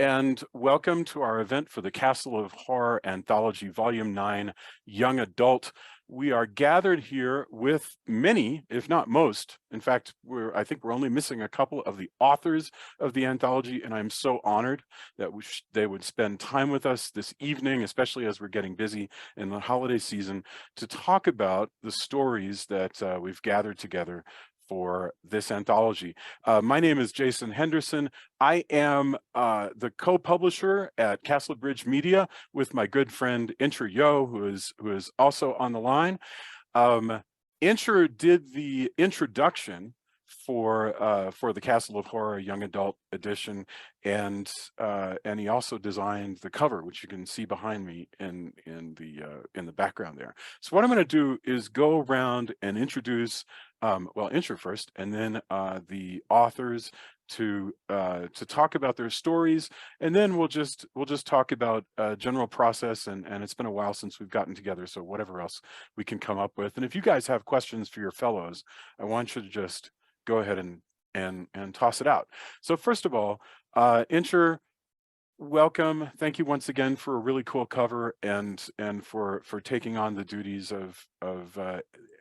and welcome to our event for the Castle of Horror Anthology, Volume 9, Young Adult. We are gathered here with many, if not most. In fact, I think we're only missing a couple of the authors of the anthology, and I'm so honored that they would spend time with us this evening, especially as we're getting busy in the holiday season, to talk about the stories that we've gathered together for this anthology. My name is Jason Henderson. I am the co-publisher at Castle Bridge Media with my good friend Intaglio, who is also on the line. Inter did the introduction for the Castle of Horror Young Adult edition, and he also designed the cover, which you can see behind me in the background there. So what I'm going to do is go around and introduce intro first, and then the authors to talk about their stories, and then we'll just talk about general process, and it's been a while since we've gotten together, so whatever else we can come up with. And if you guys have questions for your fellows, I want you to just go ahead and toss it out. So first of all, Inter, welcome. Thank you once again for a really cool cover and for taking on the duties of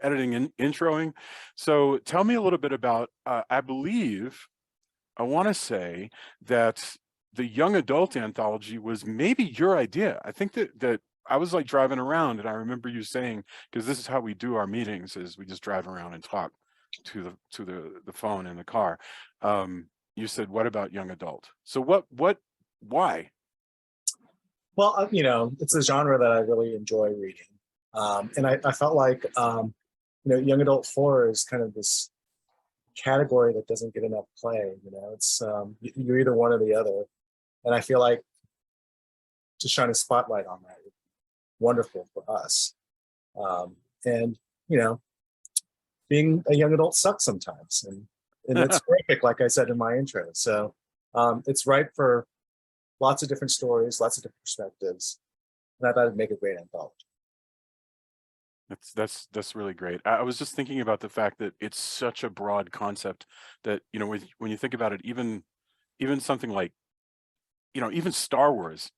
editing and introing. So tell me a little bit about, I want to say that the young adult anthology was maybe your idea. I think that I was like driving around, and I remember you saying, because this is how we do our meetings, is we just drive around and talk to the phone in the car. You said, what about young adult? So why? Well, it's a genre that I really enjoy reading. And I felt like, young adult horror is kind of this category that doesn't get enough play. It's you're either one or the other. And I feel like to shine a spotlight on that is wonderful for us. Being a young adult sucks sometimes. And it's perfect, like I said in my intro. So it's ripe for lots of different stories, lots of different perspectives. And I thought it'd make a great anthology. That's really great. I was just thinking about the fact that it's such a broad concept that, when you think about it, even something like, even Star Wars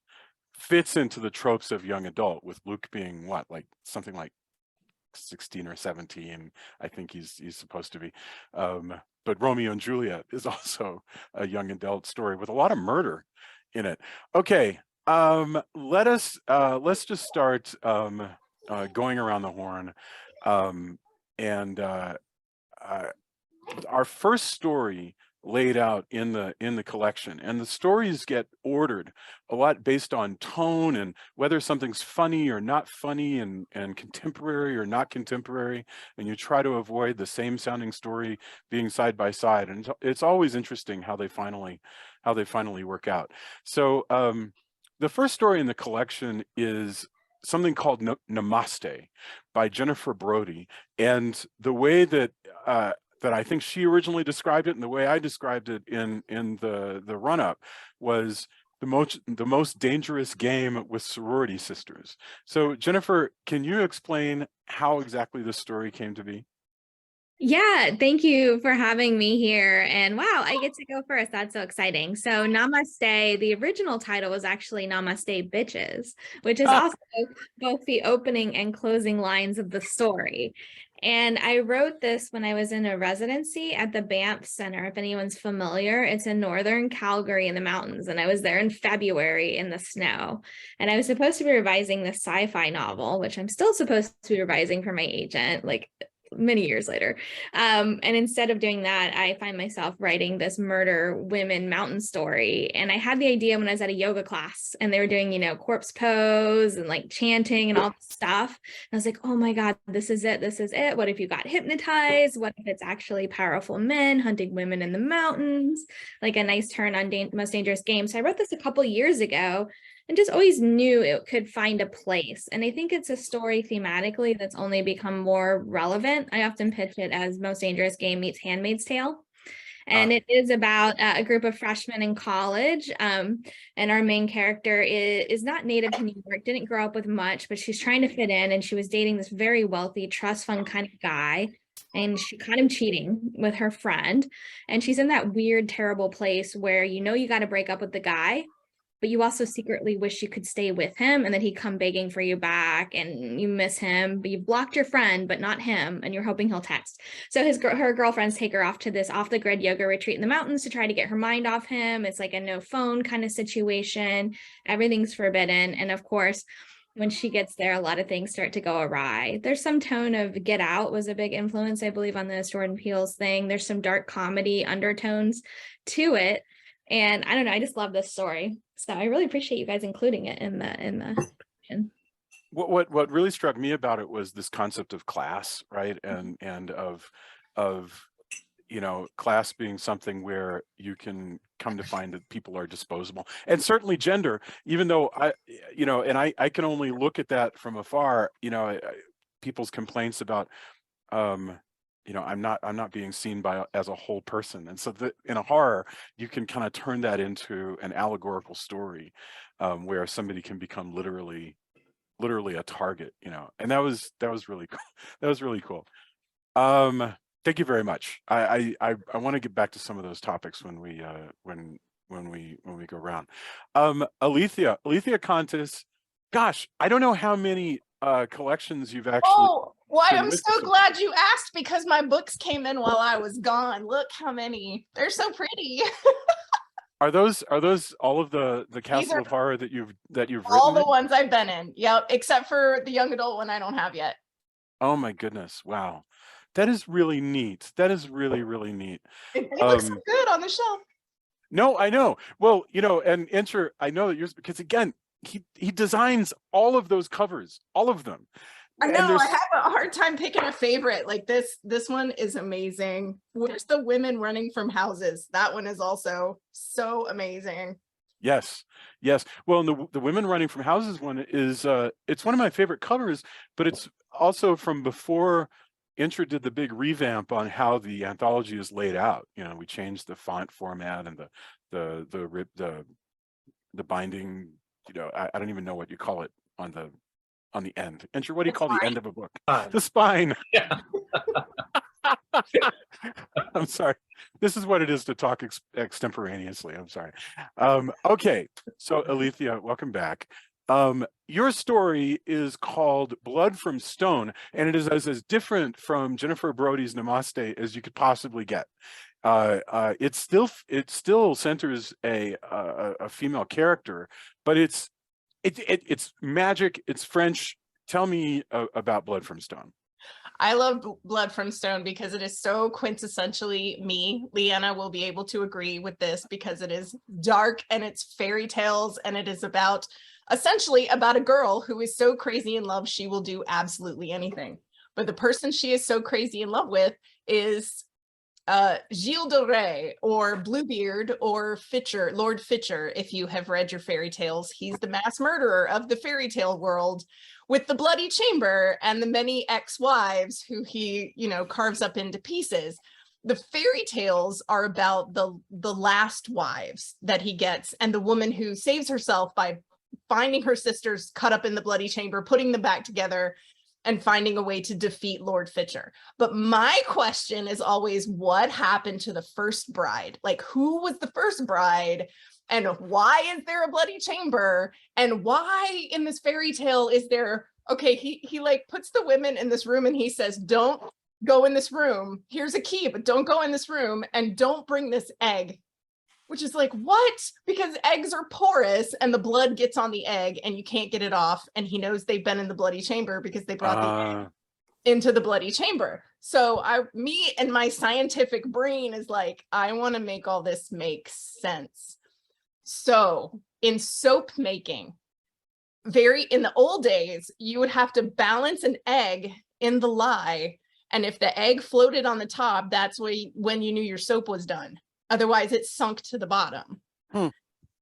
fits into the tropes of young adult, with Luke being something like 16 or 17, I think he's supposed to be. But Romeo and Juliet is also a young adult story with a lot of murder in it. Okay, let's just start going around the horn. Our first story laid out in the collection, and the stories get ordered a lot based on tone and whether something's funny or not funny, and contemporary or not contemporary, and you try to avoid the same sounding story being side by side, and it's always interesting how they finally work out. So the first story in the collection is something called Namaste by Jennifer Brody, and the way that I think she originally described it, and the way I described it in the run-up, was the most dangerous game with sorority sisters. So Jennifer, can you explain how exactly this story came to be? Yeah, thank you for having me here. And wow, I get to go first. That's so exciting. So Namaste, the original title was actually Namaste Bitches, which is also both the opening and closing lines of the story. And I wrote this when I was in a residency at the Banff Center, if anyone's familiar. It's in northern Calgary in the mountains. And I was there in February in the snow. And I was supposed to be revising this sci-fi novel, which I'm still supposed to be revising for my agent, like many years later. And instead of doing that, I find myself writing this murder women mountain story. And I had the idea when I was at a yoga class, and they were doing, corpse pose and like chanting and all this stuff. And I was like, oh my God, this is it. This is it. What if you got hypnotized? What if it's actually powerful men hunting women in the mountains? Like a nice turn on Most Dangerous Game. So I wrote this a couple years ago, and just always knew it could find a place. And I think it's a story thematically that's only become more relevant. I often pitch it as Most Dangerous Game meets Handmaid's Tale. And it is about a group of freshmen in college. And our main character is not native to New York, didn't grow up with much, but she's trying to fit in. And she was dating this very wealthy trust fund kind of guy. And she caught him cheating with her friend. And she's in that weird, terrible place where you got to break up with the guy, but you also secretly wish you could stay with him and that he'd come begging for you back, and you miss him, but you've blocked your friend, but not him, and you're hoping he'll text. So her girlfriends take her off to this off-the-grid yoga retreat in the mountains to try to get her mind off him. It's like a no phone kind of situation. Everything's forbidden. And of course, when she gets there, a lot of things start to go awry. There's some tone of Get Out was a big influence, I believe, on this Jordan Peele's thing. There's some dark comedy undertones to it. And I don't know, I just love this story. So I really appreciate you guys including it in the What really struck me about it was this concept of class, right? And of class being something where you can come to find that people are disposable, and certainly gender, even though I can only look at that from afar, people's complaints about, I'm not being seen as a whole person. And so in a horror, you can kind of turn that into an allegorical story, where somebody can become literally a target, and that was really cool. That was really cool. Thank you very much. I want to get back to some of those topics when we go around. Alethea Kontis, gosh, I don't know how many collections you've actually. Oh, why been I'm listed so so glad you asked, because my books came in while I was gone. Look how many. They're so pretty. Are those all of the Castle are of Horror that you've written? All the ones I've been in. Yep, except for the young adult one I don't have yet. Oh my goodness! Wow, that is really neat. That is really, really neat. They look so good on the shelf. No, I know. Well, and enter. I know that yours, because again, he designs all of those covers, all of them. I And know, there's- I have a hard time picking a favorite. Like this one is amazing. Where's the women running from houses? That one is also so amazing. Yes. Well, and the women running from houses one is it's one of my favorite covers, but it's also from before Intra did the big revamp on how the anthology is laid out. We changed the font format and the binding. I don't even know what you call it on the end. Intra, what do you call the end of a book? The spine. Yeah. I'm sorry. This is what it is to talk extemporaneously. I'm sorry. Okay, so Alethea, welcome back. Your story is called Blood from Stone, and it is as different from Jennifer Brody's Namaste as you could possibly get. It still centers a female character, but it's magic. It's French. Tell me about Blood from Stone. I love Blood from Stone because it is so quintessentially me. Leanna will be able to agree with this because it is dark and it's fairy tales, and it is essentially about a girl who is so crazy in love she will do absolutely anything. But the person she is so crazy in love with is Gilles de Rais, or Bluebeard, or Fitcher, Lord Fitcher, if you have read your fairy tales. He's the mass murderer of the fairy tale world, with the bloody chamber and the many ex-wives who he, carves up into pieces. The fairy tales are about the last wives that he gets, and the woman who saves herself by finding her sisters cut up in the bloody chamber, putting them back together, and finding a way to defeat Lord Fitcher. But my question is always, what happened to the first bride? Like, who was the first bride? And why is there a bloody chamber? And why in this fairy tale is there, okay, he like puts the women in this room and he says, don't go in this room. Here's a key, but don't go in this room, and don't bring this egg. Which is like, what? Because eggs are porous and the blood gets on the egg and you can't get it off. And he knows they've been in the bloody chamber because they brought the egg into the bloody chamber. So me and my scientific brain is like, I want to make all this make sense. So in soap making, in the old days, you would have to balance an egg in the lye. And if the egg floated on the top, that's when you knew your soap was done. Otherwise, it sunk to the bottom.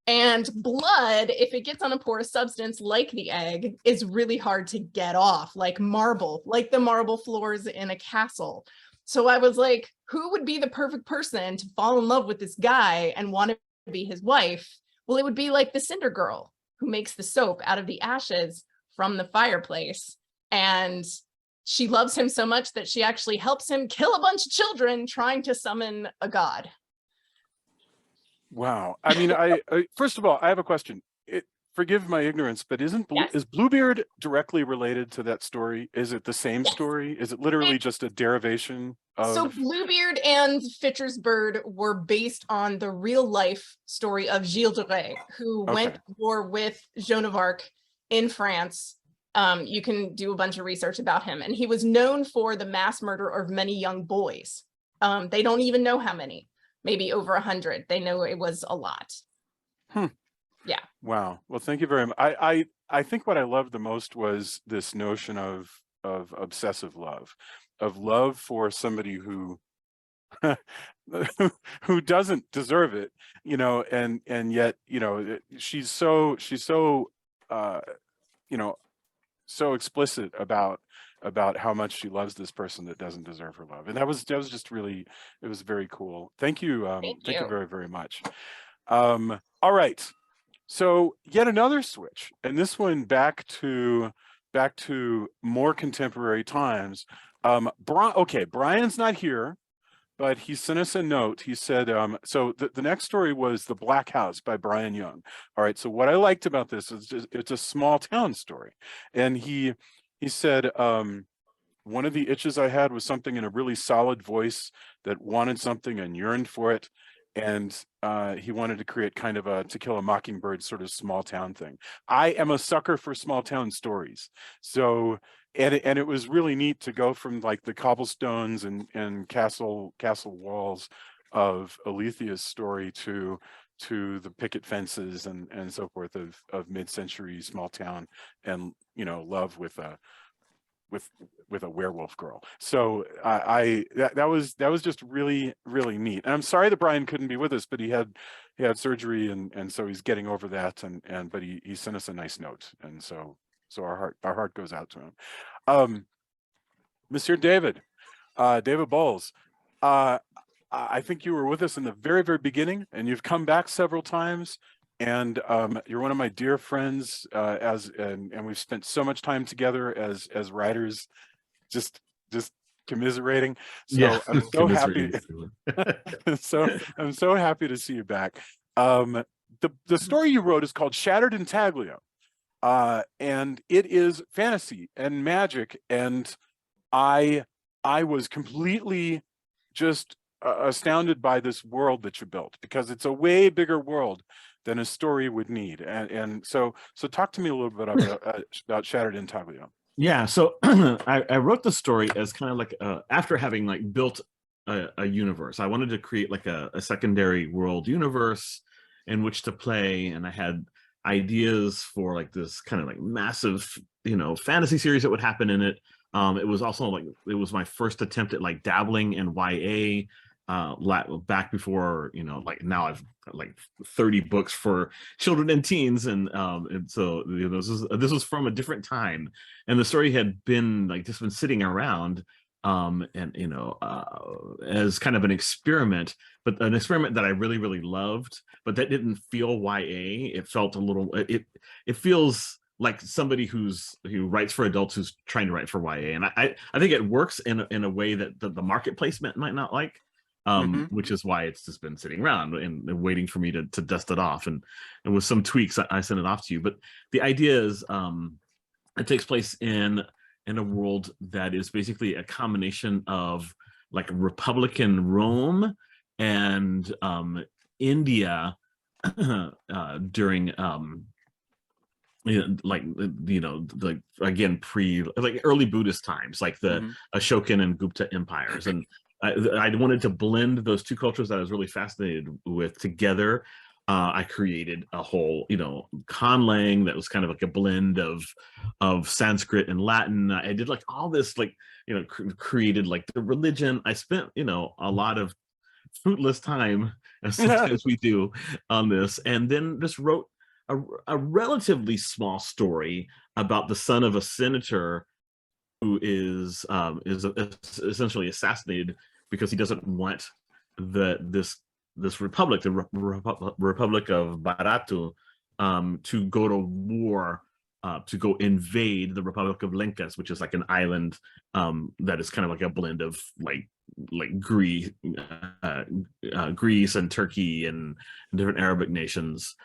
And blood, if it gets on a porous substance like the egg, is really hard to get off, like marble, like the marble floors in a castle. So I was like, who would be the perfect person to fall in love with this guy and want to be his wife? Well, it would be like the Cinder Girl, who makes the soap out of the ashes from the fireplace. And she loves him so much that she actually helps him kill a bunch of children trying to summon a god. Wow. I mean, I first of all, I have a question. forgive my ignorance, but Yes. is Bluebeard directly related to that story? Is it the same Yes. story? Is it literally just a derivation of? So Bluebeard and Fitcher's Bird were based on the real life story of Gilles de Rais, who went to war with Joan of Arc in France. You can do a bunch of research about him, and he was known for the mass murder of many young boys. They don't even know how many, maybe over 100. They know it was a lot. Yeah. Wow. Well, thank you very much. I think what I loved the most was this notion of obsessive love, of love for somebody who who doesn't deserve it, you know, and yet, you know, she's so you know, so explicit about how much she loves this person that doesn't deserve her love. And that was just really, it was very cool. Thank you. Thank you very, very much. All right. So yet another switch, and this one back to more contemporary times. Brian's not here, but he sent us a note. He said, so the next story was The Black House by Bryan Young. All right, so what I liked about this is it's a small town story. And he said, one of the itches I had was something in a really solid voice that wanted something and yearned for it. And he wanted to create kind of a To Kill a Mockingbird sort of small town thing. I am a sucker for small town stories. So, and it was really neat to go from like the cobblestones and castle walls of Alethea's story to the picket fences and so forth of mid-century small town, and, you know, love with a werewolf girl. So that was just really, really neat. And I'm sorry that Brian couldn't be with us, but he had surgery, and so he's getting over that, but he sent us a nice note, and so our heart goes out to him. Monsieur David Bowles, I think you were with us in the very, very beginning, and you've come back several times. And you're one of my dear friends, and we've spent so much time together as writers, just commiserating. So yeah, I'm so happy. So I'm so happy to see you back. The story you wrote is called Shattered Intaglio, and it is fantasy and magic, and I was completely just astounded by this world that you built, because it's a way bigger world than a story would need. And so talk to me a little bit about Shattered Intaglio. Yeah, so I wrote the story as kind of like after having like built a universe. I wanted to create like a secondary world universe in which to play, and I had ideas for like this kind of like massive, you know, fantasy series that would happen in it. It was also like, it was my first attempt at like dabbling in YA. Back before, you know, like now I've got like 30 books for children and teens, and so, you know, this was from a different time, and the story had been like just been sitting around, and, you know, as kind of an experiment, but an experiment that I really, really loved, but that didn't feel YA. It felt a little, it feels like somebody who writes for adults who's trying to write for YA, and I think it works in a way that the marketplace might not like. Which is why it's just been sitting around and waiting for me to dust it off. And with some tweaks, I sent it off to you. But the idea is it takes place in a world that is basically a combination of like Republican Rome and India during like, you know, like again like early Buddhist times, like the Ashokan and Gupta empires. And I wanted to blend those two cultures that I was really fascinated with together. I created a whole, you know, conlang that was kind of like a blend of Sanskrit and Latin. I did like all this, like, you know, created like the religion. I spent, you know, a lot of fruitless time, as sometimes we do, on this, and then just wrote a relatively small story about the son of a senator who is essentially assassinated because he doesn't want this republic, the Republic of Baratu, to go to war, to go invade the Republic of Lencas, which is like an island that is kind of like a blend of like Greece and Turkey and different Arabic nations.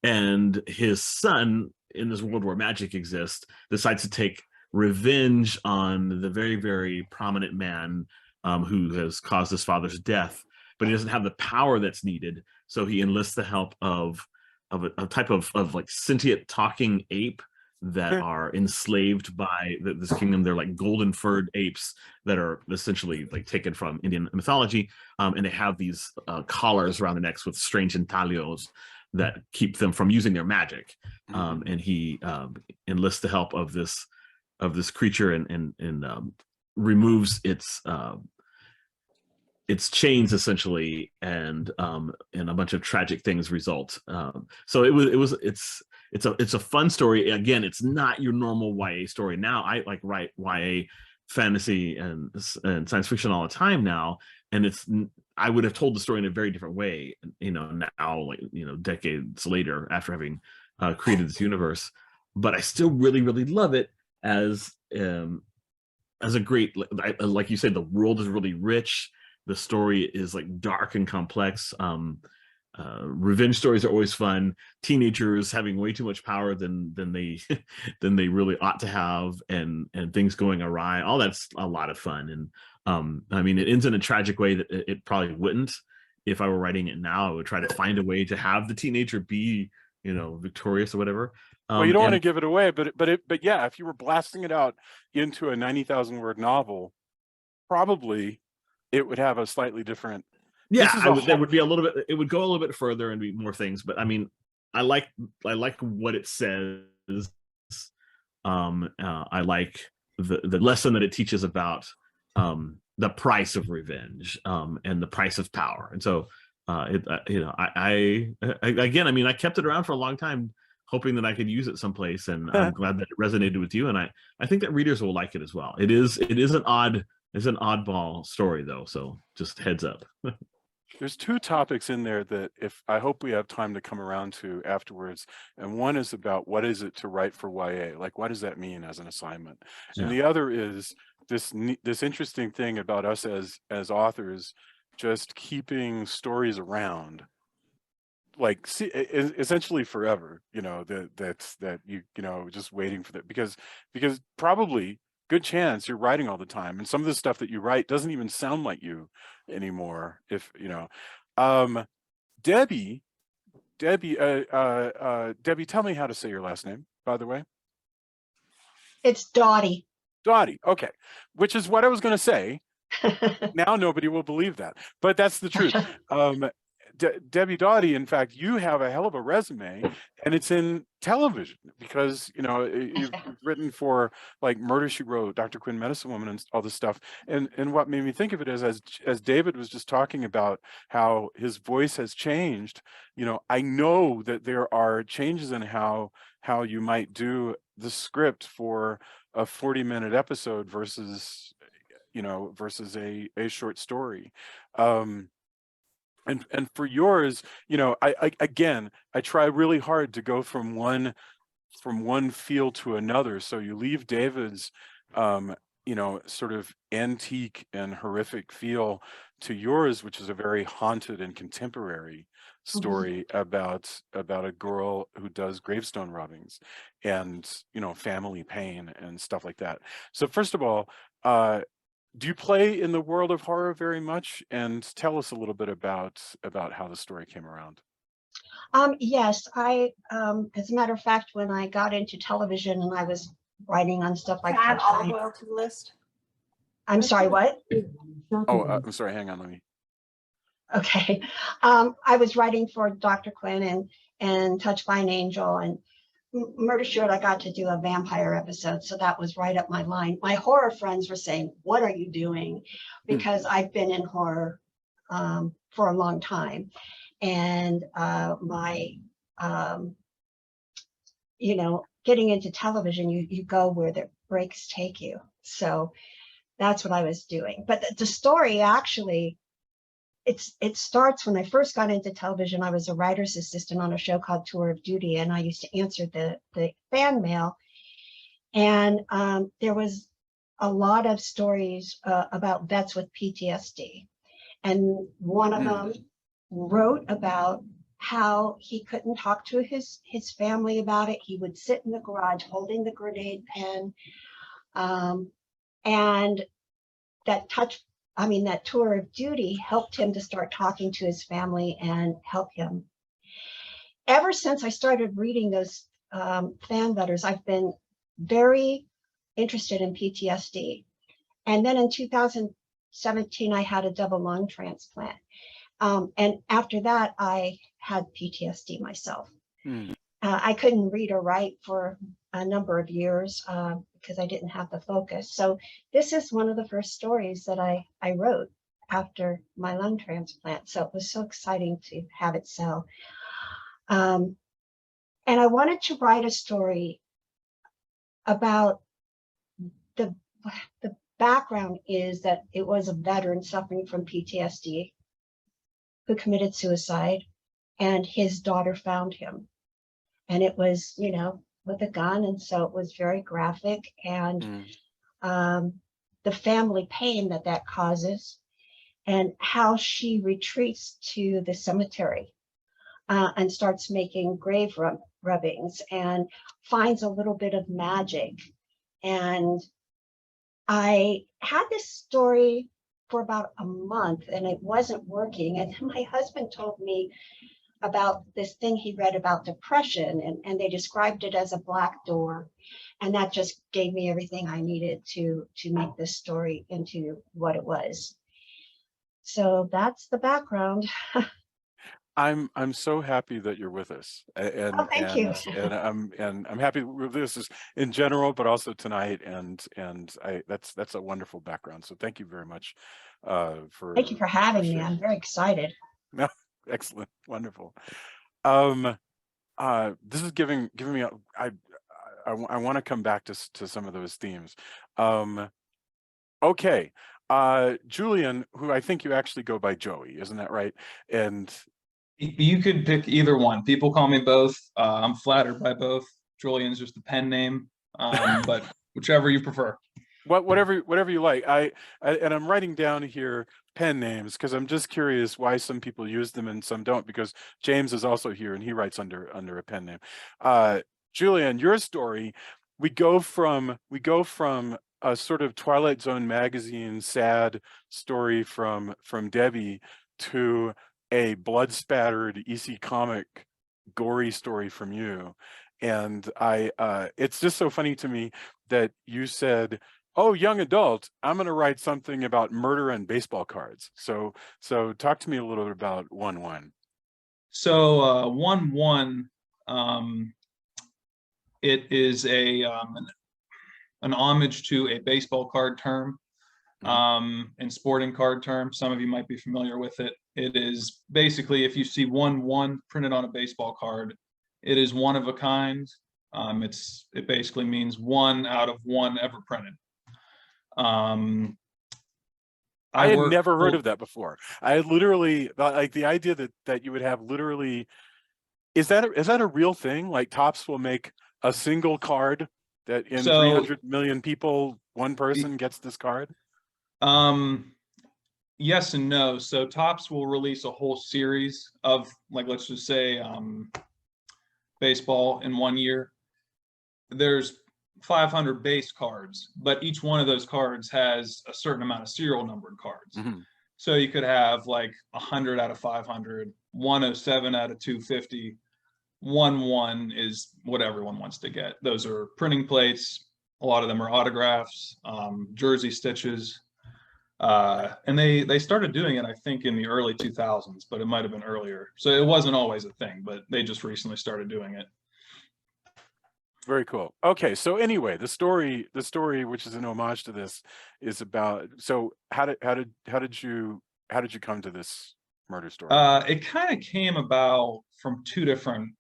and his son, in this world where magic exists, decides to take revenge on the very, very prominent man who has caused his father's death, but he doesn't have the power that's needed. So he enlists the help of a type of like sentient talking ape that are enslaved by this kingdom. They're like golden furred apes that are essentially like taken from Indian mythology, and they have these collars around their necks with strange intaglios that keep them from using their magic. And he enlists the help of this creature and removes its chains essentially, and a bunch of tragic things result. So it's a fun story. Again, it's not your normal YA story. Now I like write YA fantasy and science fiction all the time now, and I would have told the story in a very different way, now, like, decades later after having created this universe. But I still really, really love it as a great, like you said, the world is really rich. The story is like dark and complex. Revenge stories are always fun. Teenagers having way too much power than they than they really ought to have, and things going awry. All that's a lot of fun. And I mean, it ends in a tragic way that it probably wouldn't if I were writing it now. I would try to find a way to have the teenager be, victorious or whatever. Well, you don't want to give it away, but yeah, if you were blasting it out into a 90,000 word novel, probably it would have a slightly different. Yeah, there would be a little bit. It would go a little bit further and be more things. But I mean, I like what it says. I like the lesson that it teaches about the price of revenge and the price of power. And so, I kept it around for a long time, hoping that I could use it someplace. And I'm glad that it resonated with you. And I think that readers will like it as well. It is an oddball story though. So just heads up. There's two topics in there that I hope we have time to come around to afterwards. And one is about what is it to write for YA? Like, what does that mean as an assignment? Yeah. And the other is this interesting thing about us as authors, just keeping stories around, like essentially forever, that you just waiting for that, because probably good chance you're writing all the time, and some of the stuff that you write doesn't even sound like you anymore. If Debbie, tell me how to say your last name, by the way. It's Daughetee. Daughetee, okay, which is what I was going to say. Now nobody will believe that, but that's the truth. Debbie Daughetee, in fact, you have a hell of a resume, and it's in television because you've written for like Murder, She Wrote, Dr. Quinn, Medicine Woman, and all this stuff. And what made me think of it is, as David was just talking about how his voice has changed, I know that there are changes in how you might do the script for a 40-minute episode versus a short story. And for yours, I try really hard to go from one feel to another. So you leave David's, sort of antique and horrific feel to yours, which is a very haunted and contemporary story about a girl who does gravestone robbings and, family pain and stuff like that. So first of all, do you play in the world of horror very much? And tell us a little bit about how the story came around. Yes, I, as a matter of fact, when I got into television and I was writing on stuff like that. Add royalty list. I'm sorry, what? Oh, I'm sorry, hang on, let me. Okay. I was writing for Dr. Quinn and Touched by an Angel, and Murder, She Wrote, I got to do a vampire episode, so that was right up my line. My horror friends were saying, "What are you doing?" Because I've been in horror for a long time, and getting into television, you go where the breaks take you. So that's what I was doing. But the story actually, it starts when I first got into television. I was a writer's assistant on a show called Tour of Duty, and I used to answer the fan mail. And there was a lot of stories about vets with PTSD. And one of them wrote about how he couldn't talk to his family about it. He would sit in the garage holding the grenade pen. And that that tour of duty helped him to start talking to his family and help him. Ever since I started reading those fan letters, I've been very interested in PTSD. And then in 2017, I had a double lung transplant. And after that, I had PTSD myself. I couldn't read or write for a number of years because I didn't have the focus. So this is one of the first stories that I wrote after my lung transplant. So it was so exciting to have it sell. And I wanted to write a story about the background is that it was a veteran suffering from PTSD who committed suicide, and his daughter found him. And it was, with a gun. And so it was very graphic, and the family pain that causes, and how she retreats to the cemetery and starts making grave rubbings and finds a little bit of magic. And I had this story for about a month and it wasn't working. And then my husband told me about this thing he read about depression, and they described it as a black door. And that just gave me everything I needed to make this story into what it was. So that's the background. I'm so happy that you're with us, and thank you. and I'm happy with this is in general, but also tonight, and that's a wonderful background. So thank you very much for Thank you for having me. sharing. I'm very excited. No, excellent, wonderful. This is giving me I want to come back to some of those themes. Okay, Julian, who I think you actually go by Joey, isn't that right? And you could pick either one. People call me both. I'm flattered by both. Julian's just a pen name, but whichever you prefer. Whatever you like. And I'm writing down here pen names because I'm just curious why some people use them and some don't, because James is also here and he writes under a pen name. Julian, your story, we go from a sort of Twilight Zone magazine sad story from Debbie to a blood spattered EC comic gory story from you. And it's just so funny to me that you said, oh, young adult, I'm going to write something about murder and baseball cards. So talk to me a little bit about 1-1. So 1-1, it is an homage to a baseball card term and sporting card term. Some of you might be familiar with it. It is basically, if you see 1-1 printed on a baseball card, it is one of a kind. It basically means 1 out of 1 ever printed. I had never heard of that before. I had literally like the idea that you would have literally, is that a real thing? Like Topps will make a single card that in 300 million people, one person gets this card? Yes and no. So Topps will release a whole series of, like, let's just say baseball in 1 year. There's 500 base cards, but each one of those cards has a certain amount of serial numbered cards. So you could have like 100 out of 500, 107 out of 250. 1-1 is what everyone wants to get. Those are printing plates. A lot of them are autographs, jersey stitches. And they started doing it, I think, in the early 2000s, but it might have been earlier. So it wasn't always a thing, but they just recently started doing it. Very cool. Okay, so anyway, the story, which is an homage to this, is about. So how did you come to this murder story? It kind of came about from 2 different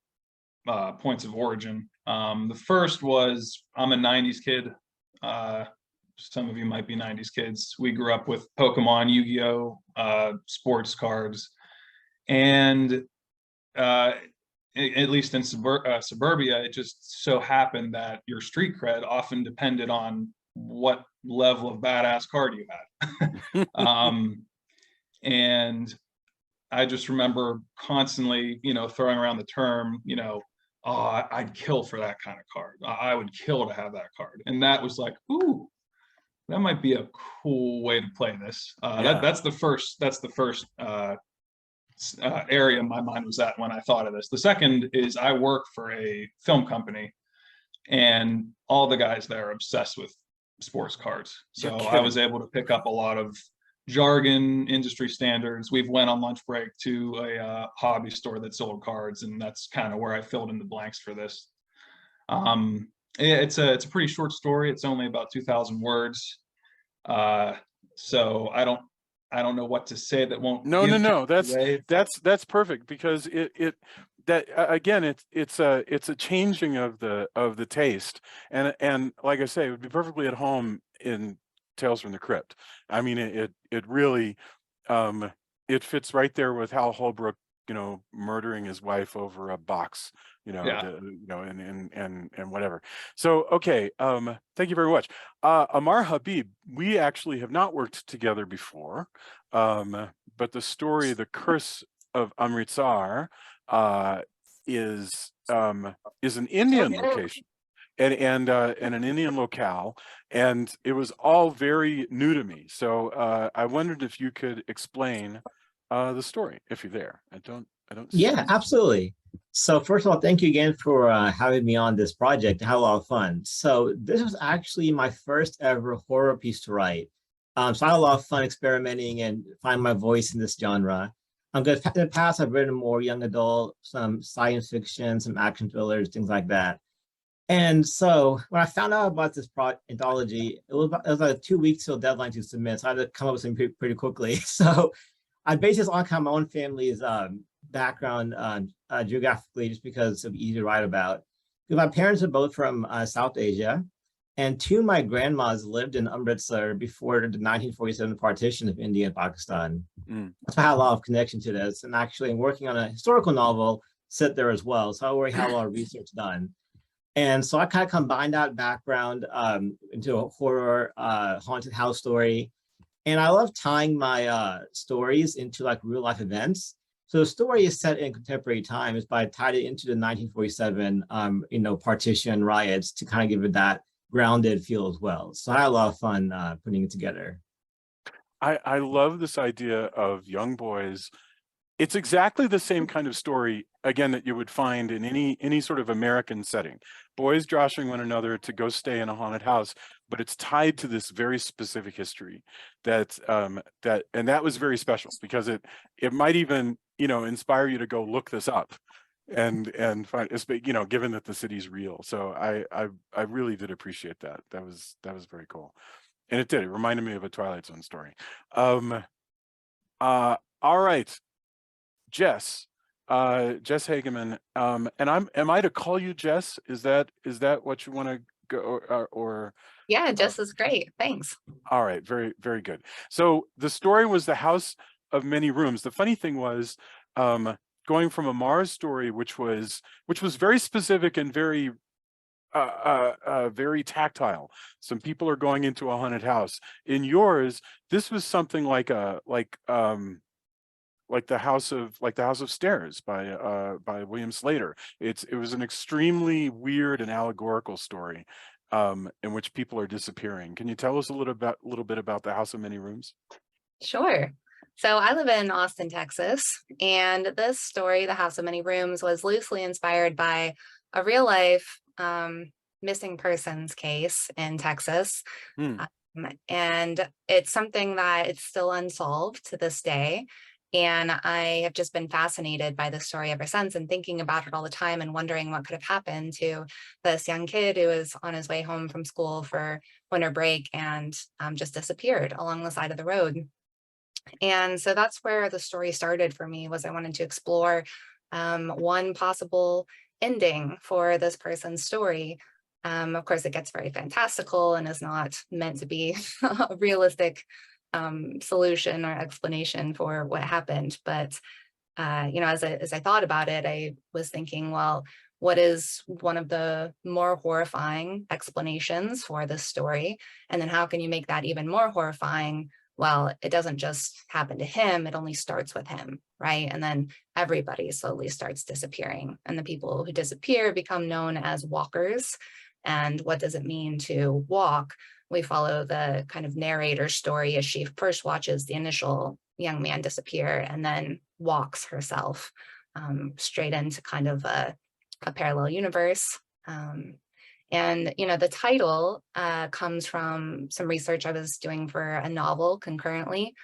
points of origin. The first was, I'm a 90s kid. Some of you might be 90s kids. We grew up with Pokemon, Yu-Gi-Oh, sports cards, and at least in suburbia, it just so happened that your street cred often depended on what level of badass card you had. And I just remember constantly, throwing around the term, oh, I'd kill for that kind of card. I would kill to have that card. And that was like, ooh, that might be a cool way to play this. That's the first area my mind was at when I thought of this. The second is I work for a film company, and all the guys there are obsessed with sports cards. So I was able to pick up a lot of jargon, industry standards. We've went on lunch break to a hobby store that sold cards, and that's kind of where I filled in the blanks for this. It's a pretty short story. It's only about 2,000 words. So I don't know what to say that won't. No. That's perfect, because it's a changing of the taste, and like I say, it would be perfectly at home in Tales from the Crypt. I mean, it really it fits right there with Hal Holbrook, murdering his wife over a box, and whatever. So, okay. Thank you very much. Ammar Habib, we actually have not worked together before. But the story, The Curse of Amritsar, is an Indian location and an Indian locale, and it was all very new to me. So I wondered if you could explain the story, if you're there. I don't. Yeah, absolutely. So first of all, thank you again for having me on this project. I had a lot of fun. So this was actually my first ever horror piece to write. So I had a lot of fun experimenting and finding my voice in this genre. Because in the past, I've written more young adult, some science fiction, some action thrillers, things like that. And so when I found out about this anthology, it was like 2 weeks till deadline to submit. So I had to come up with something pretty quickly. So I based this on kind of my own family's background geographically, just because it's easy to write about. Because my parents are both from South Asia, and two of my grandmas lived in Amritsar before the 1947 partition of India and Pakistan. So I had a lot of connection to this, and actually I'm working on a historical novel set there as well. So I already had a lot of research done. And so I kind of combined that background into a horror haunted house story. And I love tying my stories into like real life events. So the story is set in contemporary times, but I tied it into the 1947, partition riots to kind of give it that grounded feel as well. So I had a lot of fun putting it together. I love this idea of young boys. It's exactly the same kind of story, again, that you would find in any sort of American setting. Boys joshing one another to go stay in a haunted house, but it's tied to this very specific history and that was very special, because it might even, inspire you to go look this up and find, given that the city's real. So I really did appreciate that. That was very cool. And it reminded me of a Twilight Zone story. All right. Jess Hagemann, and am I to call you Jess? Is that what you want to go, or? Yeah, Jess is great. Thanks. All right, very, very good. So the story was The House of Many Rooms. The funny thing was, going from Ammar's story, which was very specific and very very tactile. Some people are going into a haunted house. In yours, this was something like the House of Stairs by William Slater. It was an extremely weird and allegorical story in which people are disappearing. Can you tell us a little bit about The House of Many Rooms? Sure. So I live in Austin, Texas, and this story, The House of Many Rooms, was loosely inspired by a real life missing persons case in Texas. And it's something that it's still unsolved to this day. And I have just been fascinated by the story ever since, and thinking about it all the time and wondering what could have happened to this young kid who was on his way home from school for winter break and just disappeared along the side of the road. And so that's where the story started for me, was I wanted to explore one possible ending for this person's story. Of course, it gets very fantastical and is not meant to be a realistic solution or explanation for what happened. But, as I thought about it, I was thinking, well, what is one of the more horrifying explanations for this story? And then how can you make that even more horrifying well, it doesn't just happen to him, it only starts with him, right? And then everybody slowly starts disappearing, and the people who disappear become known as walkers. And what does it mean to walk? We follow the kind of narrator story as she first watches the initial young man disappear and then walks herself straight into kind of a parallel universe. And, you know, the title comes from some research I was doing for a novel concurrently,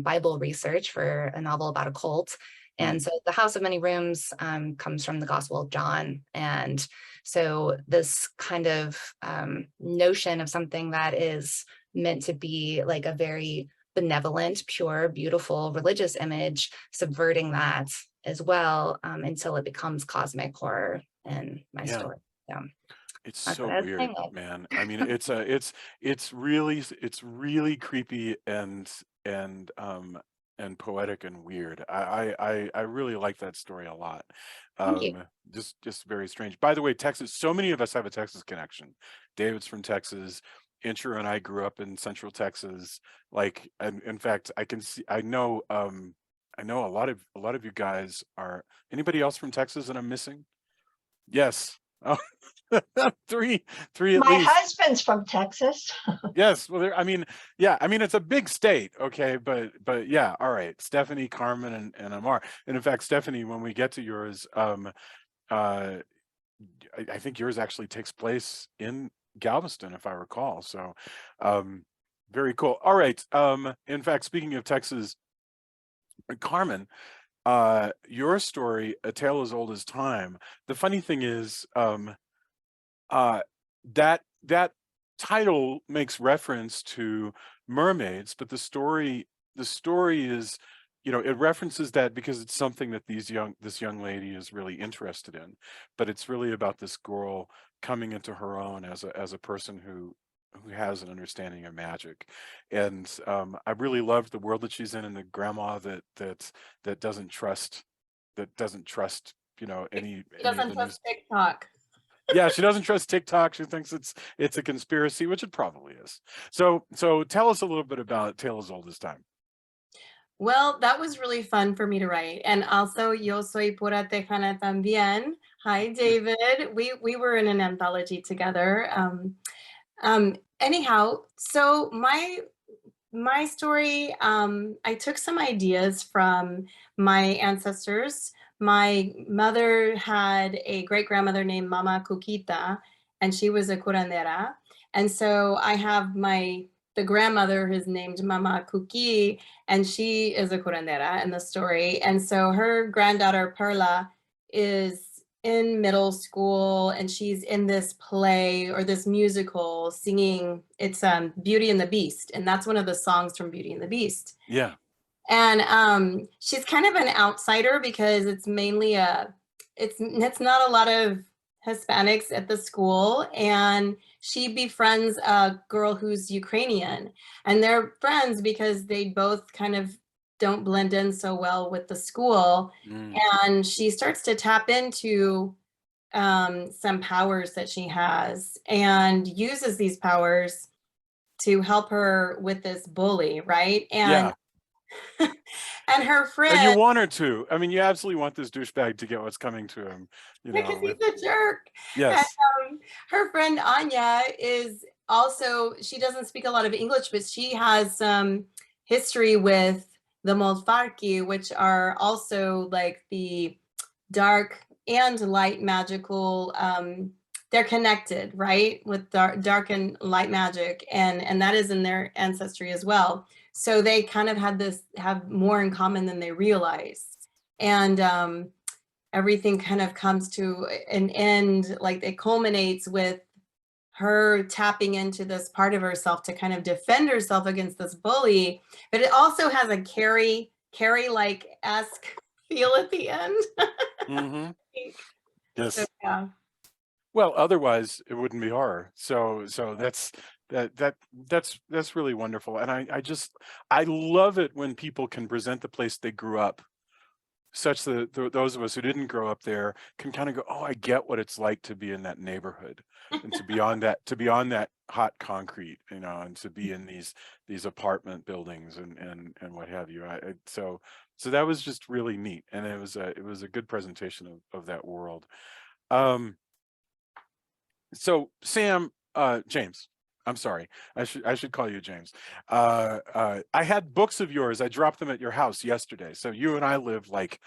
Bible research for a novel about a cult. And so the House of Many Rooms comes from the Gospel of John. And so this kind of notion of something that is meant to be like a very benevolent, pure, beautiful religious image, subverting that as well until it becomes cosmic horror in my story. So it's that's so what I was weird, thinking. man. I mean, it's really creepy and poetic and weird. I really like that story a lot. Thank you. Just very strange. By the way, Texas, so many of us have a Texas connection. David's from Texas. Incher and I grew up in Central Texas. Like, and in fact, I know a lot of you guys are. Anybody else from Texas that I'm missing? Yes. Oh, three at My least. husband's from Texas. Yes. Well, I mean, yeah. I mean, it's a big state. Okay, but yeah. All right. Stephanie, Carmen, and Ammar. And in fact, Stephanie, when we get to yours, I think yours actually takes place in Galveston, if I recall. So, very cool. All right. In fact, speaking of Texas, Carmen, your story, A Tale as Old as Time. The funny thing is, that title makes reference to mermaids, but the story is, it references that because it's something that this young lady is really interested in, but it's really about this girl coming into her own as a person who has an understanding of magic. And I really loved the world that she's in, and the grandma that doesn't trust any He of doesn't the news. trust TikTok. Yeah, she doesn't trust TikTok. She thinks it's a conspiracy, which it probably is. So tell us a little bit about Tale as Old as Time. Well, that was really fun for me to write. And also, yo soy pura tejana también. Hi, David. We were in an anthology together. Anyhow, so my story, I took some ideas from my ancestors. My mother had a great grandmother named Mama Cuquita, and she was a curandera. And so I have the grandmother who's named Mama Cuqui, and she is a curandera in the story. And so her granddaughter Perla is in middle school, and she's in this play or this musical singing. It's Beauty and the Beast, and that's one of the songs from Beauty and the Beast. Yeah. And she's kind of an outsider because it's mainly it's not a lot of Hispanics at the school, and she befriends a girl who's Ukrainian, and they're friends because they both kind of don't blend in so well with the school. And she starts to tap into some powers that she has and uses these powers to help her with this bully, right? And and her friend, and you want her to. I mean, you absolutely want this douchebag to get what's coming to him, because he's a jerk. Yes. And, her friend Anya is also, she doesn't speak a lot of English, but she has some history with the Molfarki, which are also like the dark and light magical. They're connected, right, with dark and light magic, and that is in their ancestry as well. So they kind of have more in common than they realize, and everything kind of comes to an end. Like it culminates with her tapping into this part of herself to kind of defend herself against this bully, but it also has a Carrie-like-esque feel at the end. Yes. So, yeah. Well, otherwise it wouldn't be horror. So that's really wonderful. And I love it when people can present the place they grew up such that those of us who didn't grow up there can kind of go, oh, I get what it's like to be in that neighborhood, and to be on that hot concrete, you know, and to be in these apartment buildings and what have you. So that was just really neat, and it was a good presentation of that world. So James, I'm sorry. I should call you James. I had books of yours. I dropped them at your house yesterday. So you and I live like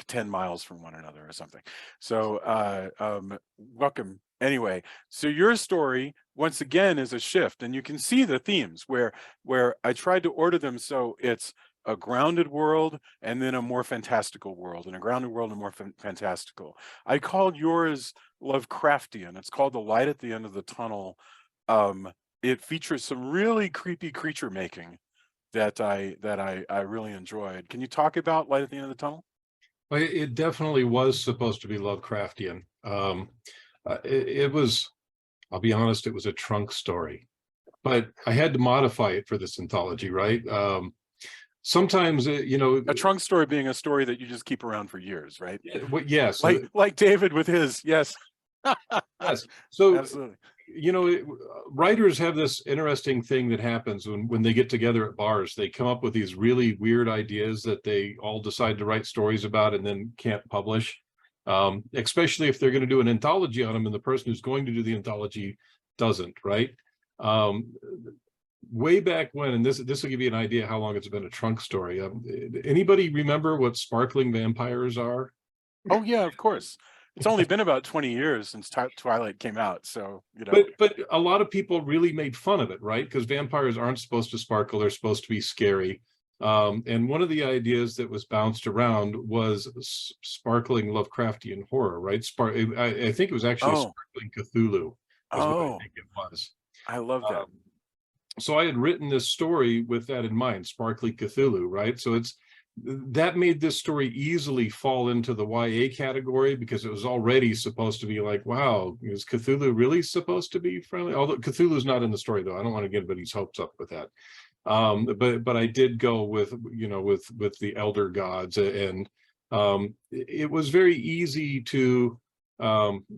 10 miles from one another or something. So welcome. Anyway, so your story once again is a shift, and you can see the themes where I tried to order them so it's a grounded world and then a more fantastical world, and a grounded world and more fantastical. I called yours Lovecraftean. It's called The Light at the End of the Tunnel. It features some really creepy creature making that I really enjoyed. Can you talk about Light at the End of the Tunnel? Well, it definitely was supposed to be Lovecraftian. It was, I'll be honest, it was a trunk story, but I had to modify it for this anthology, right? Sometimes, you know, a trunk story being a story that you just keep around for years, right? Yes, like David with his, yes. Yes. So absolutely. You know, writers have this interesting thing that happens when they get together at bars. They come up with these really weird ideas that they all decide to write stories about and then can't publish, especially if they're going to do an anthology on them and the person who's going to do the anthology doesn't, right? Way back when, and this will give you an idea how long it's been a trunk story. Anybody remember what sparkling vampires are? Oh yeah, of course. It's only been about 20 years since Twilight came out, so you know. But a lot of people really made fun of it, right? Because vampires aren't supposed to sparkle; they're supposed to be scary. And one of the ideas that was bounced around was sparkling Lovecraftian horror, right? I think it was actually sparkling Cthulhu. Is what I think it was. I love that. So I had written this story with that in mind, sparkly Cthulhu, right? So that made this story easily fall into the YA category, because it was already supposed to be like, wow, is Cthulhu really supposed to be friendly? Although Cthulhu's not in the story, though. I don't want to get anybody's hopes up with that. But I did go with, you know, with the elder gods, and it was very easy to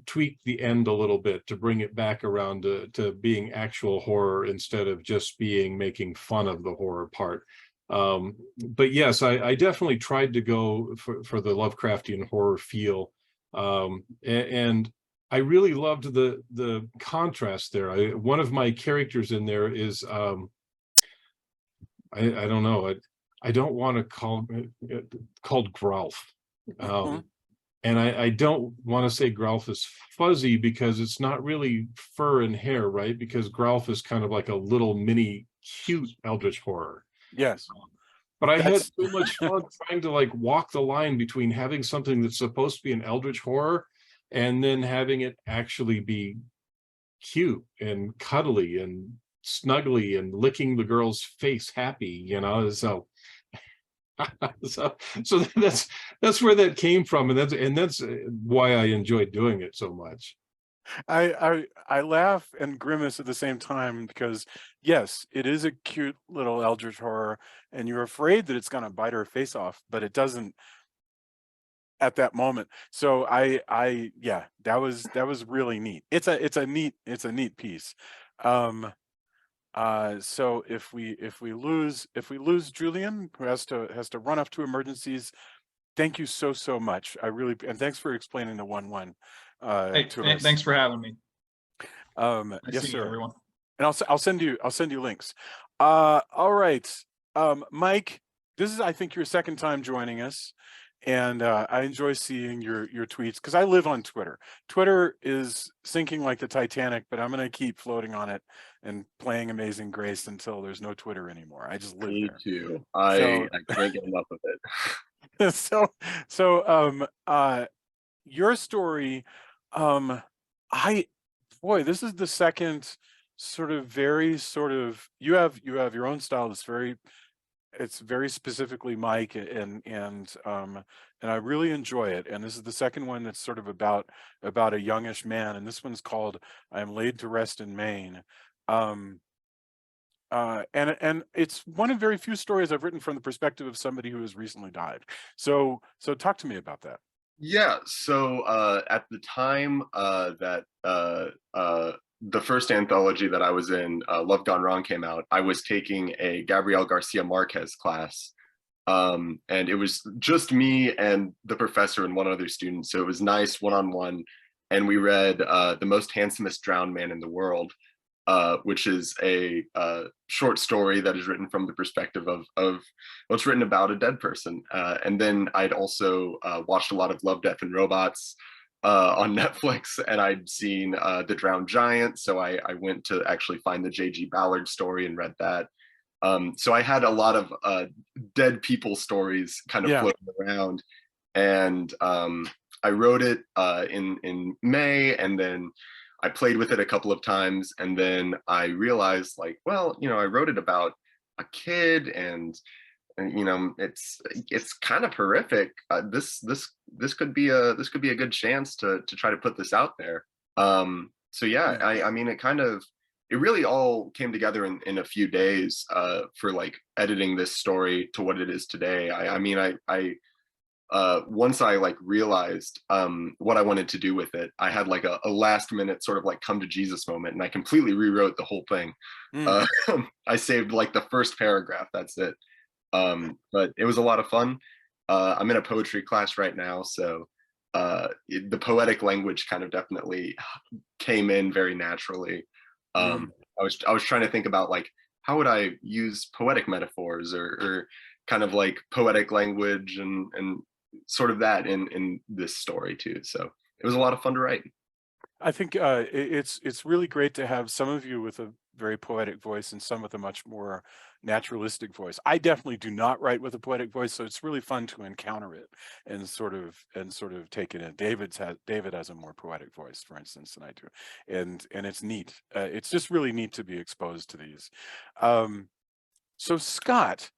tweak the end a little bit to bring it back around to being actual horror instead of just making fun of the horror part. But yes, I definitely tried to go for the Lovecraftian horror feel, and I really loved the contrast there. One of my characters in there is I don't know, I don't want to call it called Gralf, and I don't want to say Gralf is fuzzy, because it's not really fur and hair, right? Because Gralf is kind of like a little mini cute eldritch horror. Yes. But I had so much fun trying to like walk the line between having something that's supposed to be an eldritch horror and then having it actually be cute and cuddly and snuggly and licking the girl's face happy, you know. So so that's where that came from, and that's why I enjoyed doing it so much. I laugh and grimace at the same time, because yes, it is a cute little eldritch horror, and you're afraid that it's going to bite her face off, but it doesn't at that moment. So yeah, that was really neat. It's a neat piece. So if we lose Julian, who has to run off to emergencies, thank you so much. And thanks for explaining the 1-1. Hey, thanks for having me. Yes, sir. Everyone. And I'll send you links. All right, Mike, this is, I think, your second time joining us, and I enjoy seeing your tweets, because I live on Twitter. Twitter is sinking like the Titanic, but I'm going to keep floating on it and playing Amazing Grace until there's no Twitter anymore. I just live Me there. too. I can't get enough of it. So your story, this is the second you have your own style that's it's very specifically Mike, and I really enjoy it. And this is the second one that's sort of about a youngish man, and this one's called I Am Laid to Rest in Maine. And it's one of very few stories I've written from the perspective of somebody who has recently died. So talk to me about that. Yeah, so at the time that the first anthology that I was in, Love Gone Wrong, came out, I was taking a Gabriel Garcia Marquez class. And it was just me and the professor and one other student. So it was nice one-on-one. And we read The Most Handsomest Drowned Man in the World, which is a short story that is written from the perspective of well, it's written about a dead person. And then I'd also watched a lot of Love, Death, and Robots on Netflix, and I'd seen The Drowned Giant. So I went to actually find the J.G. Ballard story and read that. So I had a lot of dead people stories kind of floating around. And I wrote it in May, and then I played with it a couple of times, and then I realized, like, well, you know, I wrote it about a kid, and you know, it's kind of horrific. This could be a good chance to try to put this out there. So yeah, I mean, it really all came together in a few days for like editing this story to what it is today. I mean, once I like realized what I wanted to do with it, I had like a last minute sort of like come to Jesus moment, and I completely rewrote the whole thing. I saved like the first paragraph, that's it. But it was a lot of fun. I'm in a poetry class right now, so the poetic language kind of definitely came in very naturally. I was trying to think about like, how would I use poetic metaphors or kind of like poetic language and sort of that in this story too. So it was a lot of fun to write. I think it's really great to have some of you with a very poetic voice and some with a much more naturalistic voice. I definitely do not write with a poetic voice, so it's really fun to encounter it and sort of take it in. David has a more poetic voice, for instance, than I do, and it's neat. It's just really neat to be exposed to these. So Scott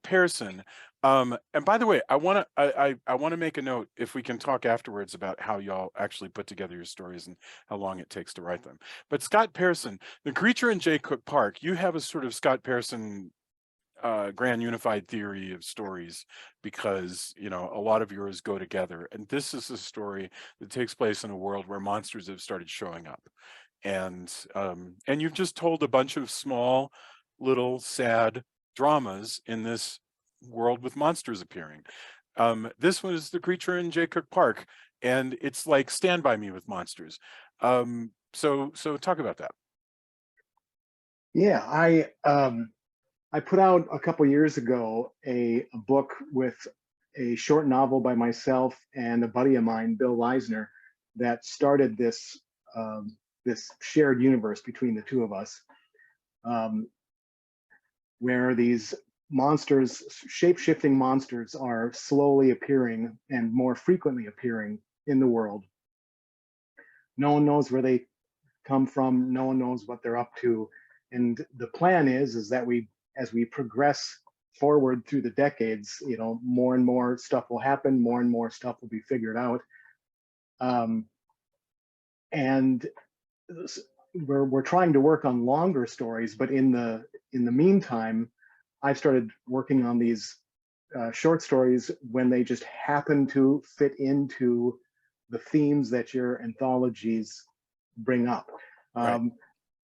Pearson. And by the way, I want to make a note, if we can talk afterwards about how y'all actually put together your stories and how long it takes to write them. But Scott Pearson, The Creature in Jay Cooke Park, you have a sort of Scott Pearson grand unified theory of stories, because you know a lot of yours go together, and this is a story that takes place in a world where monsters have started showing up, and you've just told a bunch of small little sad dramas in this world with monsters appearing. This was The Creature in Jay Cooke Park, and it's like Stand By Me with monsters. So talk about that. Yeah, I put out a couple years ago a book with a short novel by myself and a buddy of mine, Bill Leisner, that started this this shared universe between the two of us, where these monsters, shape-shifting monsters, are slowly appearing and more frequently appearing in the world. No one knows where they come from. No one knows what they're up to. And the plan is that as we progress forward through the decades, you know, more and more stuff will happen, more and more stuff will be figured out. And we're trying to work on longer stories, but in the meantime, I've started working on these short stories when they just happen to fit into the themes that your anthologies bring up. Right.